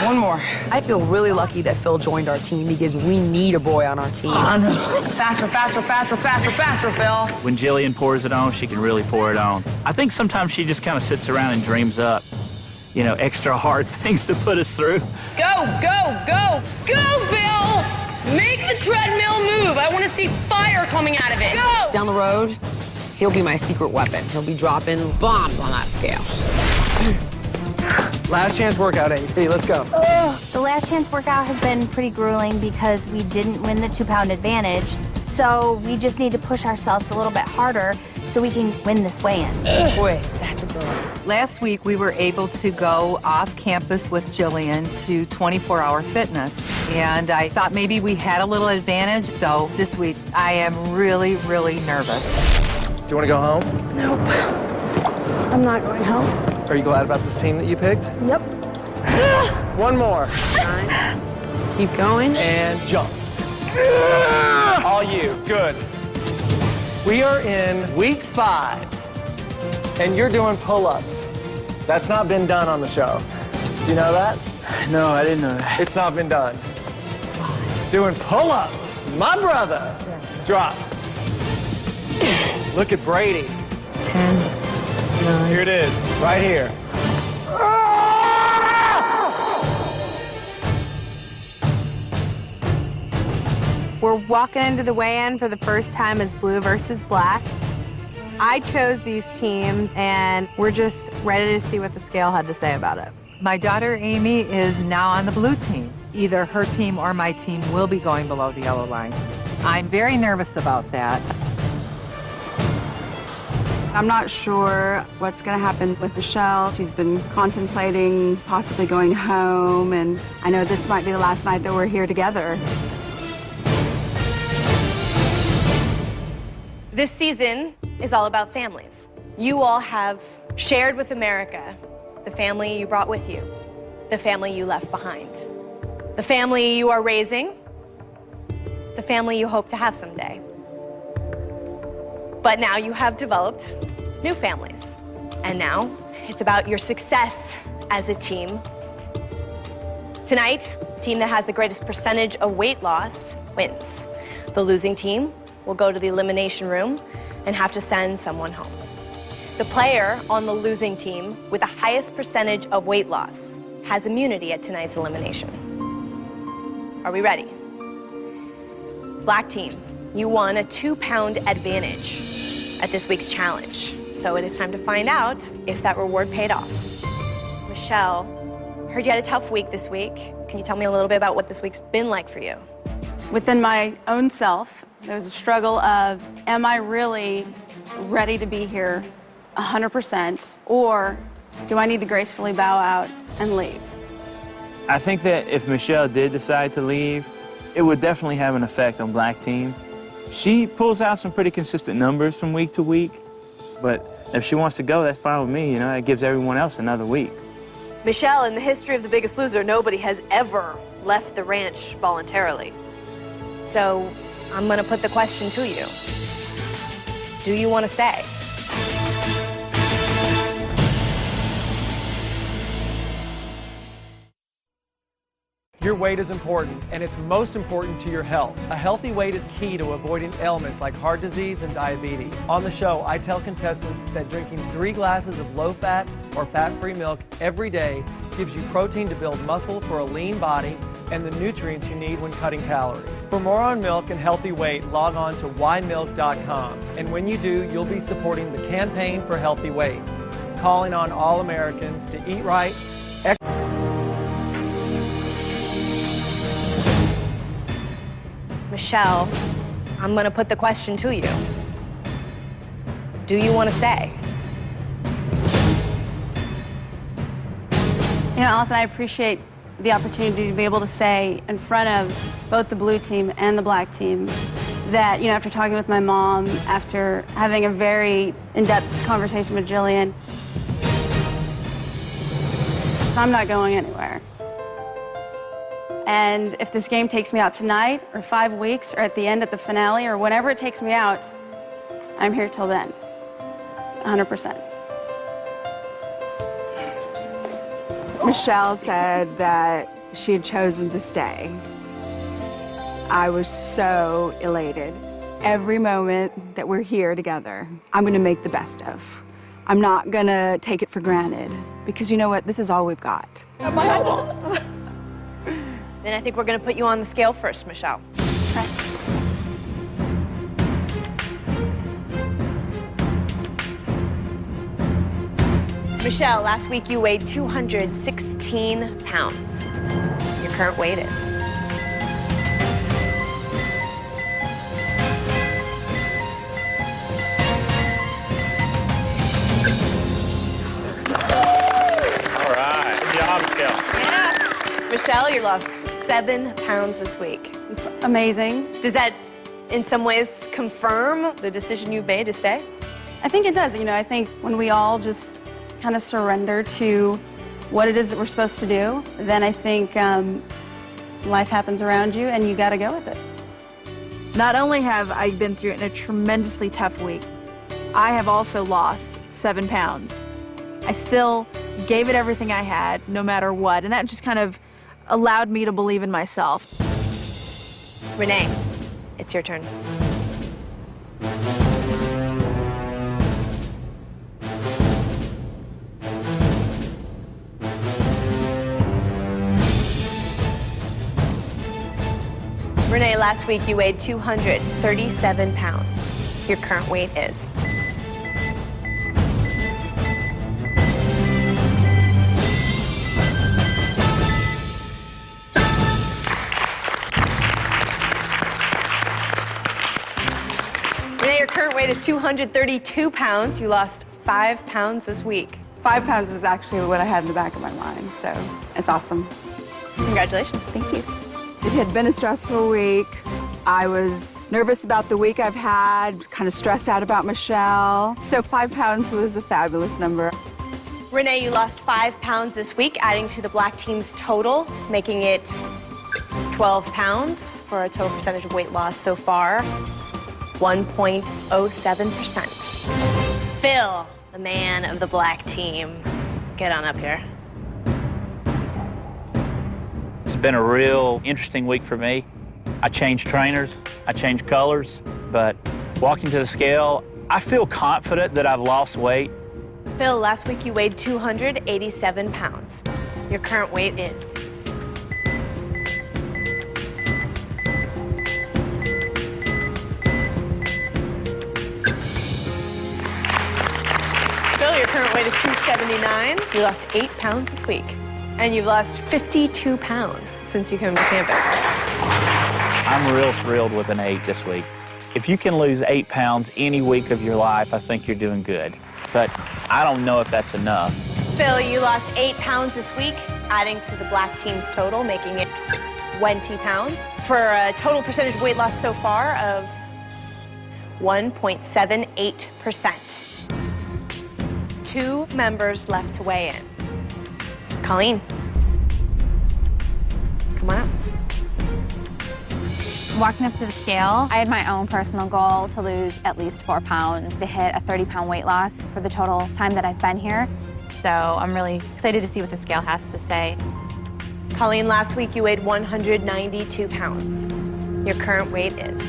One more. I feel really lucky that Phil joined our team because we need a boy on our team. Faster, faster, faster, faster, faster, Phil. When Jillian pours it on, she can really pour it on. I think sometimes she just kind of sits around and dreams up, extra hard things to put us through. Go, go, go, go, Phil! Make the treadmill move. I want to see fire fire coming out of it. Go! Down the road, he'll be my secret weapon. He'll be dropping bombs on that scale. Last chance workout, AC. Let's go. The last chance workout has been pretty grueling because we didn't win the 2-pound advantage. So we just need to push ourselves a little bit harder so we can win this weigh-in. Pues, that's a girl. Last week, we were able to go off campus with Jillian to 24-hour fitness. And I thought maybe we had a little advantage. So this week, I am really, really nervous. Do you want to go home? Nope. I'm not going home. Are you glad about this team that you picked? Yep. One more. Keep going. And jump. All you. Good. We are in week 5, and you're doing pull-ups. That's not been done on the show. Do you know that? No, I didn't know that. It's not been done. Doing pull-ups. My brother. Drop. Look at Brady. 10, 9. Here it is, right here. We're walking into the weigh-in for the first time as blue versus black. I chose these teams, and we're just ready to see what the scale had to say about it. My daughter Amy is now on the blue team. Either her team or my team will be going below the yellow line. I'm very nervous about that. I'm not sure what's going to happen with Michelle. She's been contemplating possibly going home, and I know this might be the last night that we're here together. This season is all about families. You all have shared with America the family you brought with you, the family you left behind, the family you are raising, the family you hope to have someday. But now you have developed new families. And now it's about your success as a team. Tonight, the team that has the greatest percentage of weight loss wins. The losing team will go to the elimination room and have to send someone home. The player on the losing team with the highest percentage of weight loss has immunity at tonight's elimination. Are we ready? Black team, you won a 2-pound advantage at this week's challenge. So it is time to find out if that reward paid off. Michelle, heard you had a tough week this week. Can you tell me a little bit about what this week's been like for you? Within my own self, there was a struggle of, am I really ready to be here 100%, or do I need to gracefully bow out and leave? I think that if Michelle did decide to leave, it would definitely have an effect on Black team. She pulls out some pretty consistent numbers from week to week, but if she wants to go, that's fine with me. You know, it gives everyone else another week. Michelle, in the history of The Biggest Loser, nobody has ever left the ranch voluntarily. So I'm going to put the question to you. Do you want to stay? Your weight is important, and it's most important to your health. A healthy weight is key to avoiding ailments like heart disease and diabetes. On the show, I tell contestants that drinking 3 glasses of low-fat or fat-free milk every day gives you protein to build muscle for a lean body and the nutrients you need when cutting calories. For more on milk and healthy weight, log on to whymilk.com. And when you do, you'll be supporting the Campaign for Healthy Weight, calling on all Americans to eat right, Michelle, I'm going to put the question to you. Do you want to stay? You know, Allison, I appreciate the opportunity to be able to say in front of both the blue team and the black team that, you know, after talking with my mom, after having a very in-depth conversation with Jillian, I'm not going anywhere. And if this game takes me out tonight, or 5 weeks, or at the end at the finale, or whenever it takes me out, I'm here till then, 100%. Michelle said that she had chosen to stay. I was so elated. Every moment that we're here together, I'm gonna make the best of. I'm not gonna take it for granted, because you know what, this is all we've got. Then I think we're going to put you on the scale first, Michelle. Okay. Michelle, last week you weighed 216 pounds. Your current weight is? All right. Good job, Michelle. Yeah. Michelle, you lost 7 pounds this week. It's amazing. Does that in some ways confirm the decision you've made to stay? I think it does. You know, I think when we all just kind of surrender to what it is that we're supposed to do, then I think life happens around you and you got to go with it. Not only have I been through a tremendously tough week, I have also lost 7 pounds. I still gave it everything I had, no matter what, and that just kind of allowed me to believe in myself. Renee, it's your turn. Renee, last week you weighed 237 pounds. Your current weight is? Renee, your current weight is 232 pounds. You lost 5 pounds this week. 5 pounds is actually what I had in the back of my mind, so it's awesome. Congratulations. Thank you. It had been a stressful week. I was nervous about the week I've had, kind of stressed out about Michelle. So 5 pounds was a fabulous number. Renee, you lost 5 pounds this week, adding to the black team's total, making it 12 pounds for a total percentage of weight loss so far, 1.07%. Phil, the man of the black team, get on up here. It's been a real interesting week for me. I changed trainers, I changed colors, but walking to the scale, I feel confident that I've lost weight. Phil, last week you weighed 287 pounds. Your current weight is? Phil, your current weight is 279. You lost 8 pounds this week. And you've lost 52 pounds since you came to campus. I'm real thrilled with an 8 this week. If you can lose 8 pounds any week of your life, I think you're doing good. But I don't know if that's enough. Phil, you lost 8 pounds this week, adding to the black team's total, making it 20 pounds, for a total percentage weight loss so far of 1.78%. 2 members left to weigh in. Colleen, come on up. Walking up to the scale, I had my own personal goal to lose at least 4 pounds to hit a 30-pound weight loss for the total time that I've been here. So I'm really excited to see what the scale has to say. Colleen, last week you weighed 192 pounds. Your current weight is?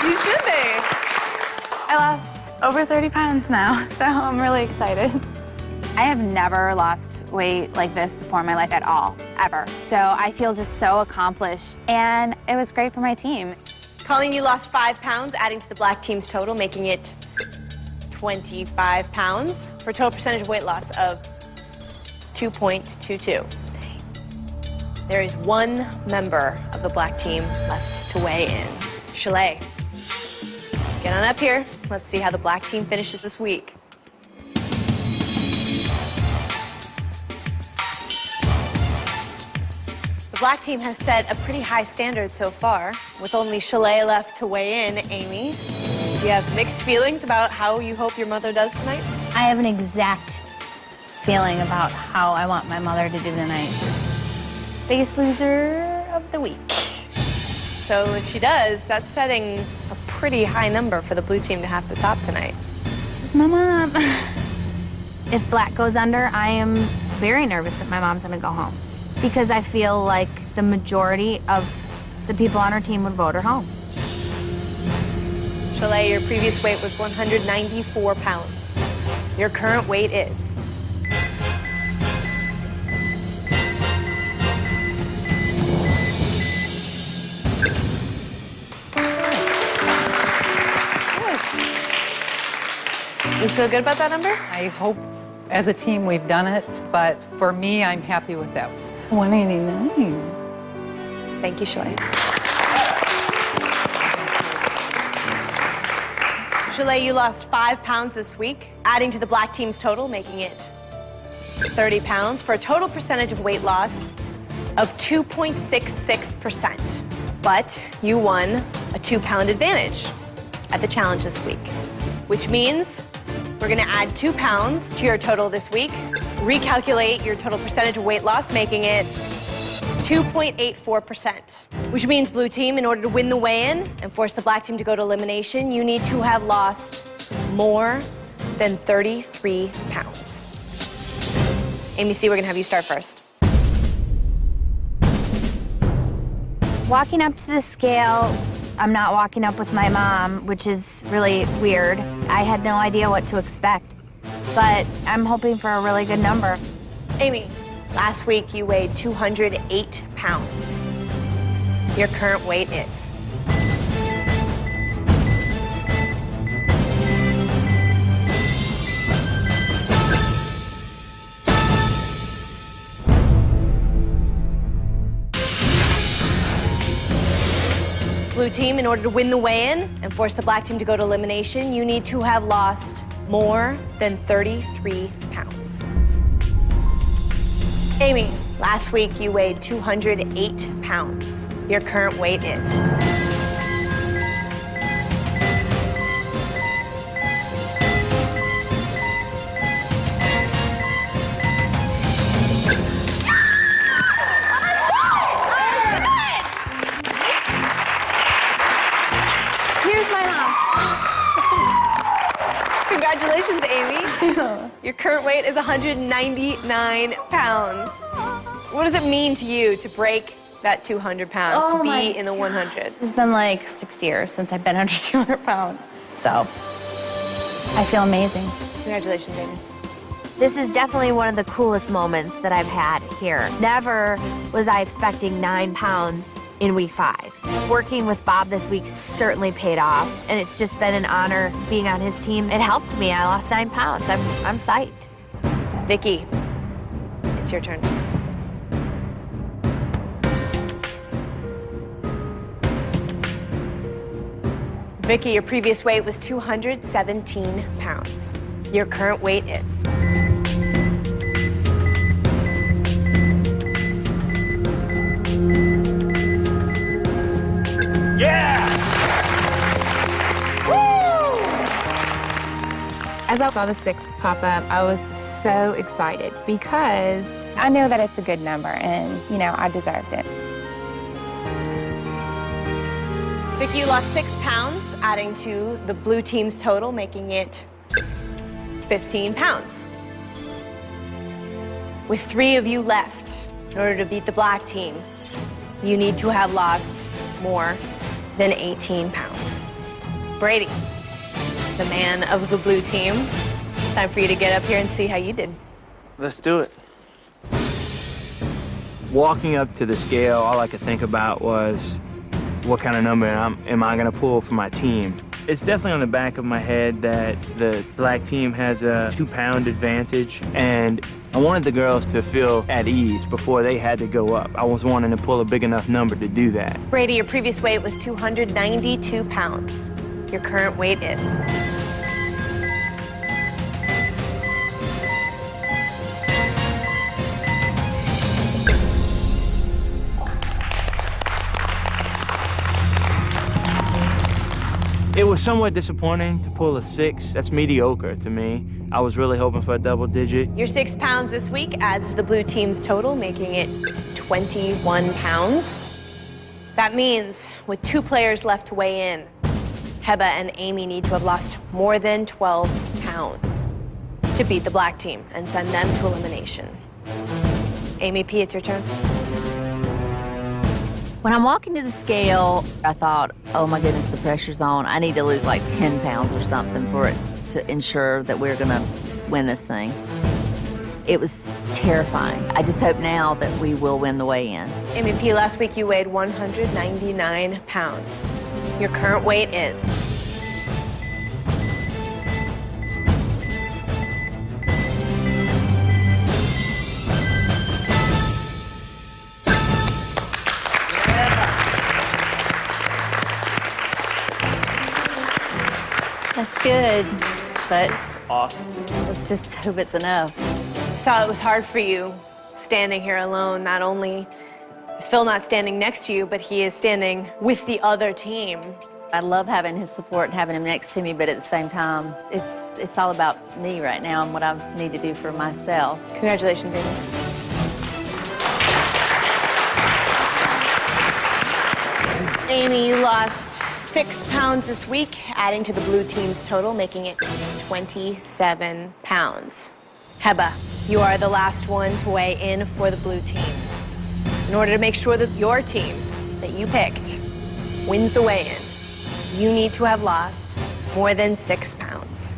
You should be. I lost over 30 pounds now, so I'm really excited. I have never lost weight like this before in my life at all, ever. So I feel just so accomplished, and it was great for my team. Colleen, you lost 5 pounds, adding to the black team's total, making it 25 pounds for a total percentage weight loss of 2.22. There is 1 member of the black team left to weigh in. Chalet, get on up here. Let's see how the black team finishes this week. The black team has set a pretty high standard so far, with only Chalet left to weigh in. Amy, do you have mixed feelings about how you hope your mother does tonight? I have an exact feeling about how I want my mother to do tonight. Biggest loser of the week. So if she does, that's setting a pretty high number for the blue team to have to top tonight. It's my mom. If black goes under, I am very nervous that my mom's gonna go home, because I feel like the majority of the people on her team would vote her home. Chalet, your previous weight was 194 pounds. Your current weight is... You feel good about that number? I hope as a team we've done it, but for me, I'm happy with that. 189. Thank you, Shalay. Shalay, you lost 5 pounds this week, adding to the black team's total, making it 30 pounds for a total percentage of weight loss of 2.66%. But you won a 2-pound advantage at the challenge this week, which means we're gonna add 2 pounds to your total this week, recalculate your total percentage of weight loss, making it 2.84%, which means blue team, in order to win the weigh-in and force the black team to go to elimination, you need to have lost more than 33 pounds. Amy C., we're gonna have you start first. Walking up to the scale, I'm not walking up with my mom, which is really weird. I had no idea what to expect, but I'm hoping for a really good number. Amy, last week you weighed 208 pounds. Your current weight is... Blue team, in order to win the weigh-in and force the black team to go to elimination, you need to have lost more than 33 pounds. Amy, last week you weighed 208 pounds. Your current weight is... Congratulations, Amy. Your current weight is 199 pounds. What does it mean to you to break that 200 pounds, to be in the 100s? It's been like 6 years since I've been under 200 pounds, so I feel amazing. Congratulations, Amy. This is definitely one of the coolest moments that I've had here. Never was I expecting 9 pounds in week 5. Working with Bob this week certainly paid off, and it's just been an honor being on his team. It helped me. I lost 9 pounds. I'm psyched. Vicky, it's your turn. Vicky, your previous weight was 217 pounds. Your current weight is... Yeah! Woo! As I saw the 6 pop up, I was so excited because I know that it's a good number and, you know, I deserved it. Vicky, you lost 6 pounds, adding to the blue team's total, making it 15 pounds. With 3 of you left, in order to beat the black team, you need to have lost more than 18 pounds. Brady, the man of the blue team, time for you to get up here and see how you did. Let's do it. Walking up to the scale, all I could think about was what kind of number am I going to pull for my team. It's definitely on the back of my head that the black team has a 2-pound advantage, and I wanted the girls to feel at ease before they had to go up. I was wanting to pull a big enough number to do that. Brady, your previous weight was 292 pounds. Your current weight is... It was somewhat disappointing to pull a 6. That's mediocre to me. I was really hoping for a double digit. Your 6 pounds this week adds to the blue team's total, making it 21 pounds. That means with 2 players left to weigh in, Heba and Amy need to have lost more than 12 pounds to beat the black team and send them to elimination. Amy P., it's your turn. When I'm walking to the scale, I thought, oh my goodness, the pressure's on. I need to lose like 10 pounds or something for it to ensure that we're gonna win this thing. It was terrifying. I just hope now that we will win the weigh-in. MVP, last week you weighed 199 pounds. Your current weight is? That's good, but It's awesome. let's just hope it's enough. I saw it was hard for you standing here alone. Not only is Phil not standing next to you, but he is standing with the other team. I love having his support and having him next to me, but at the same time, it's all about me right now and what I need to do for myself. Congratulations, Amy. Amy, you lost 6 pounds this week, adding to the blue team's total, making it 27 pounds. Heba, you are the last one to weigh in for the blue team. In order to make sure that your team that you picked wins the weigh-in, you need to have lost more than 6 pounds.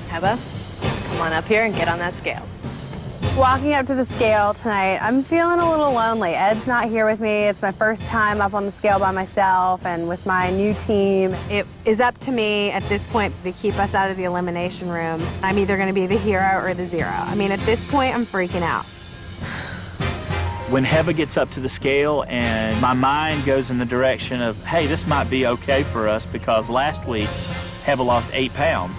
Heba, come on up here and get on that scale. Walking up to the scale tonight, I'm feeling a little lonely. Ed's not here with me. It's my first time up on the scale by myself and with my new team. It is up to me at this point to keep us out of the elimination room. I'm either going to be the hero or the zero. I mean, at this point, I'm freaking out. When Heba gets up to the scale and my mind goes in the direction of, hey, this might be okay for us because last week Heba lost 8 pounds.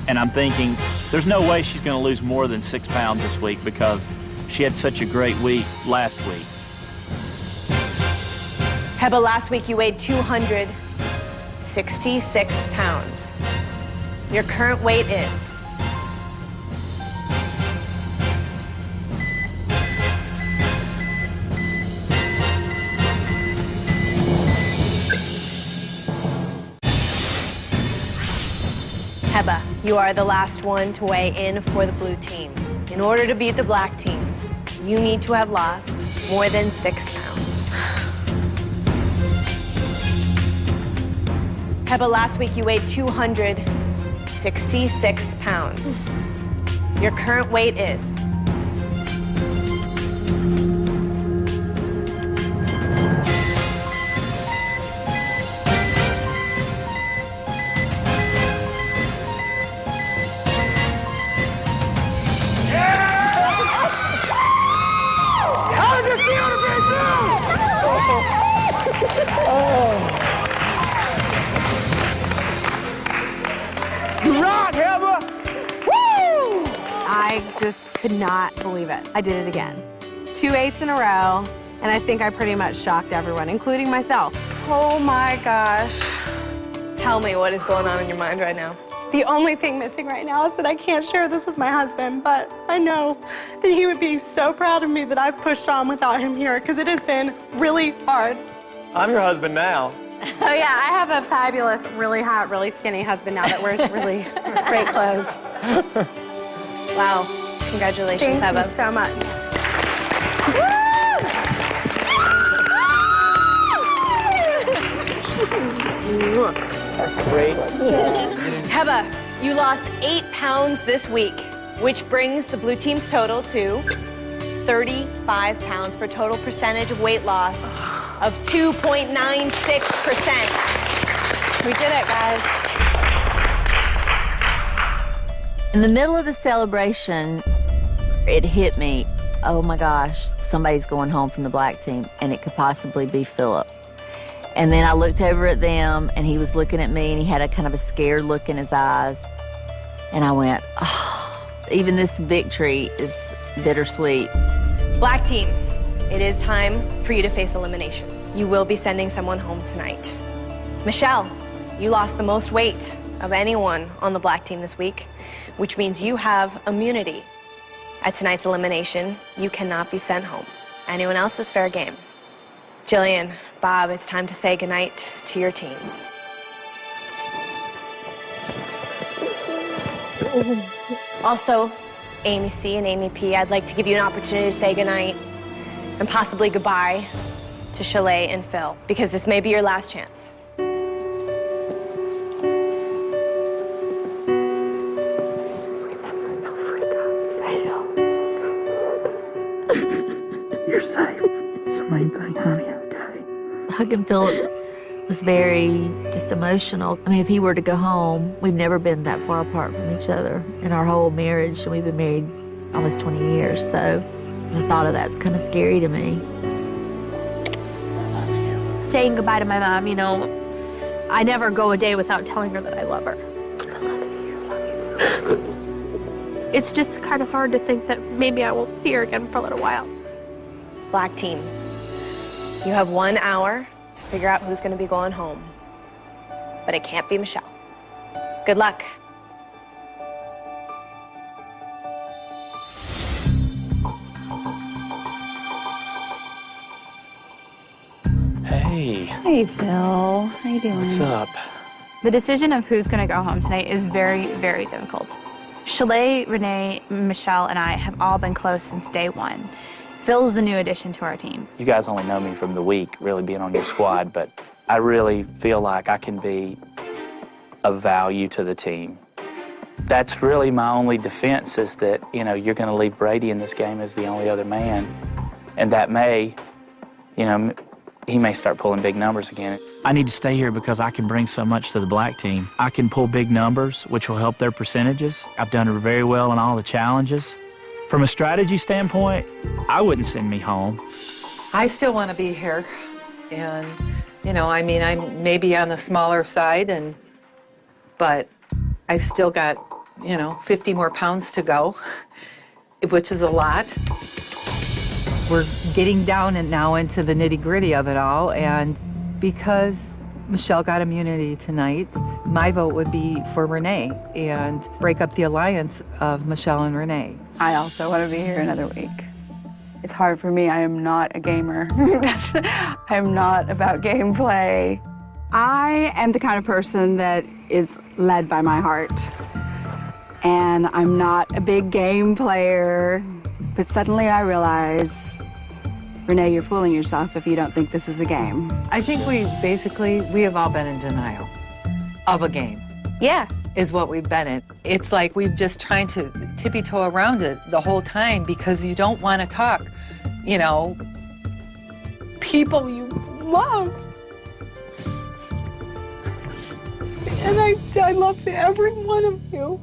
And I'm thinking, there's no way she's going to lose more than 6 pounds this week because she had such a great week last week. Heba, last week you weighed 266 pounds. Your current weight is? Heba, you are the last one to weigh in for the blue team. In order to beat the black team, you need to have lost more than 6 pounds. Heba, last week you weighed 266 pounds. Your current weight is? You rock, Heba! Woo! I just could not believe it. I did it again. 2 8s in a row, and I think I pretty much shocked everyone, including myself. Oh my gosh. Tell me what is going on in your mind right now. The only thing missing right now is that I can't share this with my husband, but I know that he would be so proud of me that I've pushed on without him here, because it has been really hard. I'm your husband now. Oh yeah, I have a fabulous, really hot, really skinny husband now that wears really great clothes. Wow. Congratulations, Thank Heba. you so much. That's great. Heba, you lost 8 pounds this week, which brings the blue team's total to 35 pounds for a total percentage of weight loss of 2.96%. We did it, guys. In the middle of the celebration, it hit me, oh my gosh, somebody's going home from the black team, and it could possibly be Philip. And then I looked over at them, and he was looking at me, and he had a kind of a scared look in his eyes. And I went, oh, even this victory is bittersweet. Black team, it is time for you to face elimination. You will be sending someone home tonight. Michelle, you lost the most weight of anyone on the black team this week, which means you have immunity. At tonight's elimination, you cannot be sent home. Anyone else is fair game. Jillian, Bob, it's time to say goodnight to your teams. Also, Amy C and Amy P, I'd like to give you an opportunity to say goodnight and possibly goodbye to Chalet and Phil, because this may be your last chance. hugging Philip was very just emotional. I mean, if he were to go home, we've never been that far apart from each other in our whole marriage, and we've been married almost 20 years, so the thought of that's kind of scary to me. Saying goodbye to my mom, you know, I never go a day without telling her that I love her. It's just kind of hard to think that maybe I won't see her again for a little while. Black team, you have 1 hour to figure out who's going to be going home. But it can't be Michelle. Good luck. Hey. Hey, Phil. How you doing? What's up? The decision of who's going to go home tonight is very, very difficult. Chalet, Renee, Michelle, and I have all been close since day one. Phil's the new addition to our team. You guys only know me from the week, really being on your squad, but I really feel like I can be of value to the team. That's really my only defense, is that, you know, you're going to leave Brady in this game as the only other man, and that may, you know, he may start pulling big numbers again. I need to stay here because I can bring so much to the black team. I can pull big numbers, which will help their percentages. I've done very well in all the challenges. From a strategy standpoint, I wouldn't send me home. I still want to be here. And, you know, I mean, I'm maybe on the smaller side, but I've still got, you know, 50 more pounds to go, which is a lot. We're getting down and now into the nitty-gritty of it all, and because Michelle got immunity tonight, my vote would be for Renee and break up the alliance of Michelle and Renee. I also want to be here another week. It's hard for me. I am not a gamer. I am not about gameplay. I am the kind of person that is led by my heart. And I'm not a big game player, but suddenly I realize, Renee, you're fooling yourself if you don't think this is a game. I think we have all been in denial of a game. Yeah. Is what we've been in. It's like we've just trying to tippy-toe around it the whole time because you don't want to talk, you know, people you love. And I love every one of you.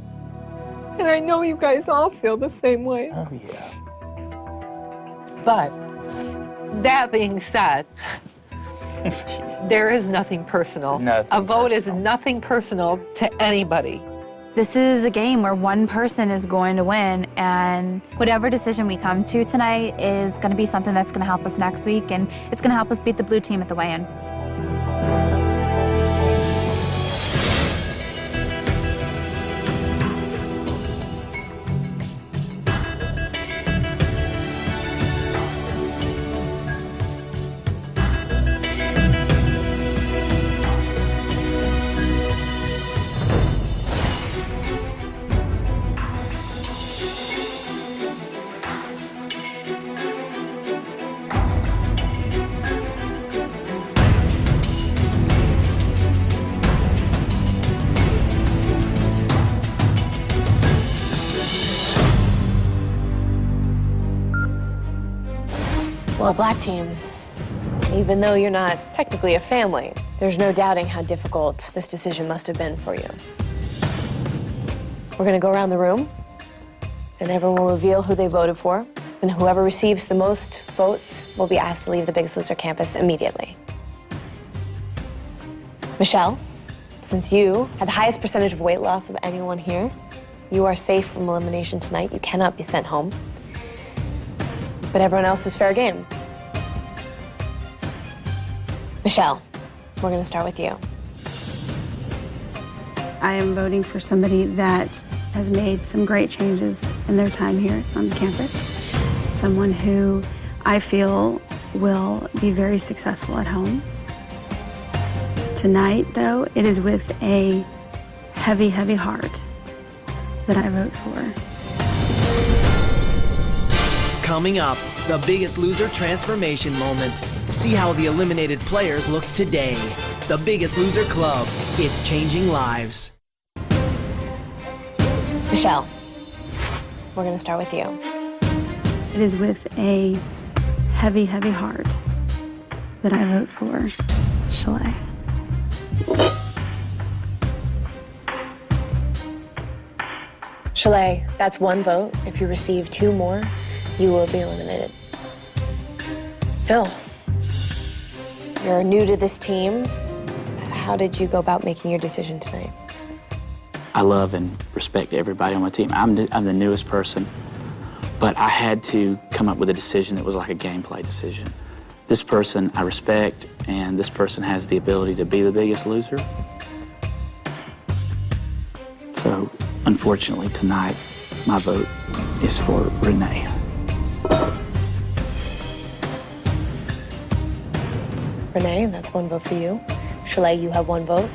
And I know you guys all feel the same way. Oh, yeah. But that being said, there is nothing personal. A vote is nothing personal to anybody. This is a game where one person is going to win, and whatever decision we come to tonight is going to be something that's going to help us next week, and it's going to help us beat the blue team at the weigh-in. Well, Black Team, even though you're not technically a family, there's no doubting how difficult this decision must have been for you. We're gonna go around the room, and everyone will reveal who they voted for, and whoever receives the most votes will be asked to leave the Biggest Loser campus immediately. Michelle, since you had the highest percentage of weight loss of anyone here, you are safe from elimination tonight. You cannot be sent home. But everyone else is fair game. Michelle, we're gonna start with you. I am voting for somebody that has made some great changes in their time here on the campus. Someone who I feel will be very successful at home. Tonight, though, it is with a heavy, heavy heart that I vote for. Coming up, the Biggest Loser transformation moment. See how the eliminated players look today. The Biggest Loser Club. It's changing lives. Michelle, we're gonna start with you. It is with a heavy, heavy heart that I vote for Chalet. Chalet, that's one vote. If you receive 2 more, you will be eliminated. Phil, you're new to this team. How did you go about making your decision tonight? I love and respect everybody on my team. I'm the newest person, but I had to come up with a decision that was like a gameplay decision. This person I respect, and this person has the ability to be the biggest loser. So, unfortunately, tonight, my vote is for Renee. Renee, that's 1 vote for you. Chalet, you have 1 vote.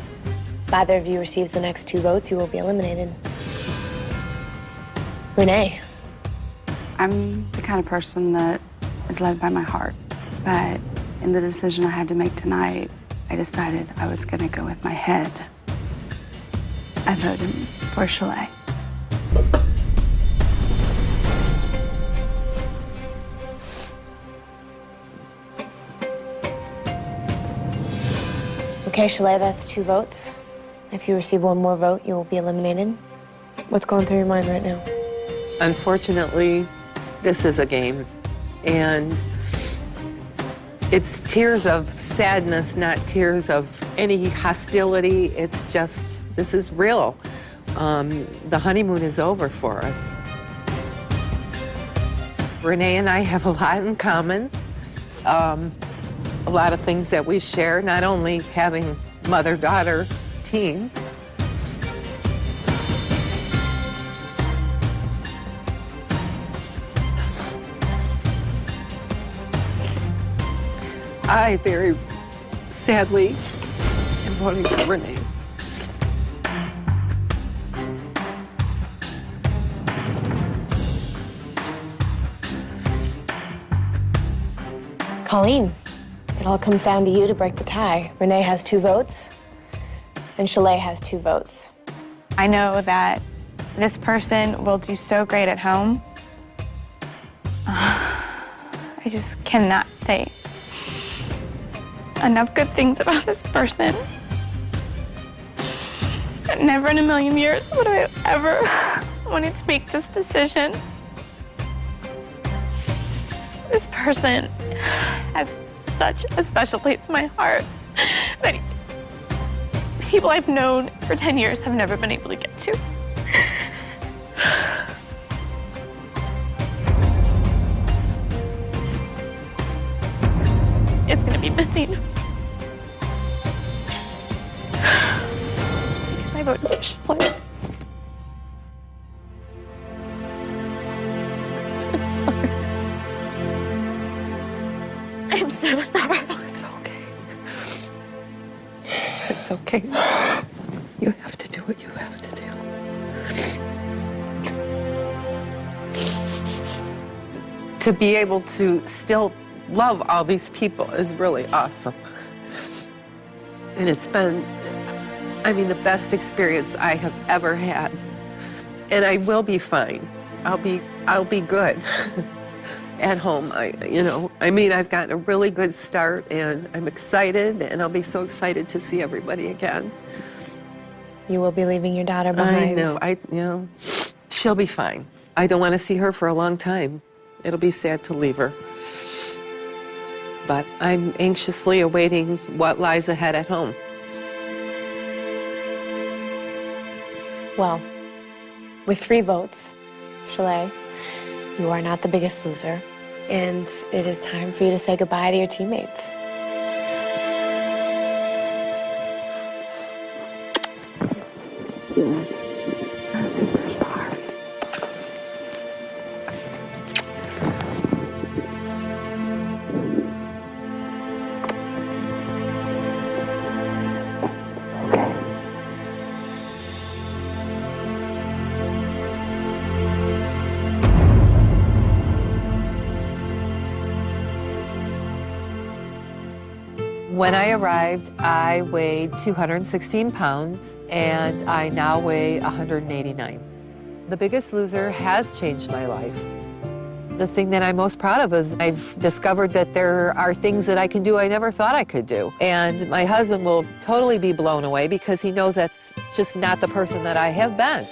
If either of you receives the next 2 votes, you will be eliminated. Renee. I'm the kind of person that is led by my heart, but in the decision I had to make tonight, I decided I was going to go with my head. I voted for Chalet. Okay, Chalet, that's 2 votes. If you receive 1 more vote, you will be eliminated. What's going through your mind right now? Unfortunately, this is a game, and it's tears of sadness, not tears of any hostility. It's just, this is real. The honeymoon is over for us. Renee and I have a lot in common. A lot of things that we share, not only having mother-daughter team. I very sadly am voting for Renee. Colleen, it all comes down to you to break the tie. Renee has 2 votes, and Chalet has 2 votes. I know that this person will do so great at home. I just cannot say enough good things about this person. Never in a million years would I have ever wanted to make this decision. This person has such a special place in my heart that people I've known for 10 years have never been able to get to. It's gonna be missing. Because I voted for Chalet. I'm so sorry. It's okay. It's okay. You have to do what you have to do. To be able to still love all these people is really awesome. And it's been, I mean, the best experience I have ever had. And I will be fine. I'll be good. At home, I've gotten a really good start, and I'm excited, and I'll be so excited to see everybody again. You will be leaving your daughter behind. I know. She'll be fine. I don't want to see her for a long time. It'll be sad to leave her. But I'm anxiously awaiting what lies ahead at home. Well, with 3 votes, Chalet, you are not the biggest loser, and it is time for you to say goodbye to your teammates. When I arrived, I weighed 216 pounds, and I now weigh 189. The Biggest Loser has changed my life. The thing that I'm most proud of is I've discovered that there are things that I can do I never thought I could do. And my husband will totally be blown away because he knows that's just not the person that I have been.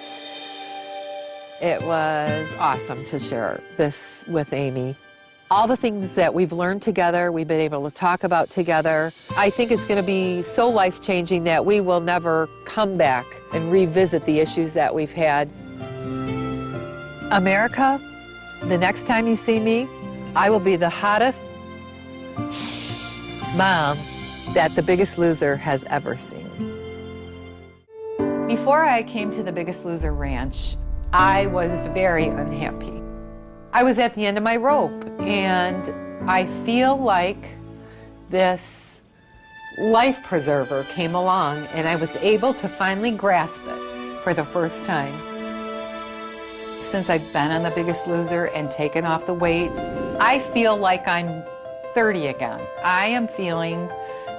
It was awesome to share this with Amy. All the things that we've learned together, we've been able to talk about together. I think it's going to be so life-changing that we will never come back and revisit the issues that we've had. America, the next time you see me, I will be the hottest mom that The Biggest Loser has ever seen. Before I came to The Biggest Loser Ranch, I was very unhappy. I was at the end of my rope, and I feel like this life preserver came along, and I was able to finally grasp it for the first time. Since I've been on The Biggest Loser and taken off the weight, I feel like I'm 30 again. I am feeling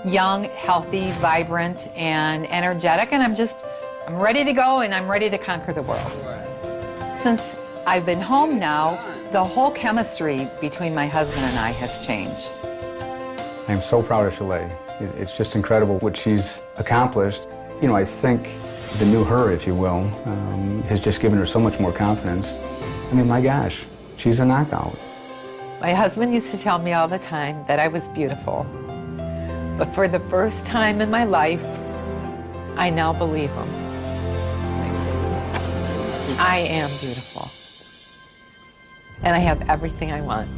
young, healthy, vibrant, and energetic, and I'm ready to go, and I'm ready to conquer the world. Since I've been home now, the whole chemistry between my husband and I has changed. I'm so proud of Shalay. It's just incredible what she's accomplished. You know, I think the new her, if you will, has just given her so much more confidence. I mean, my gosh, she's a knockout. My husband used to tell me all the time that I was beautiful. But for the first time in my life, I now believe him. I am beautiful. And I have everything I want.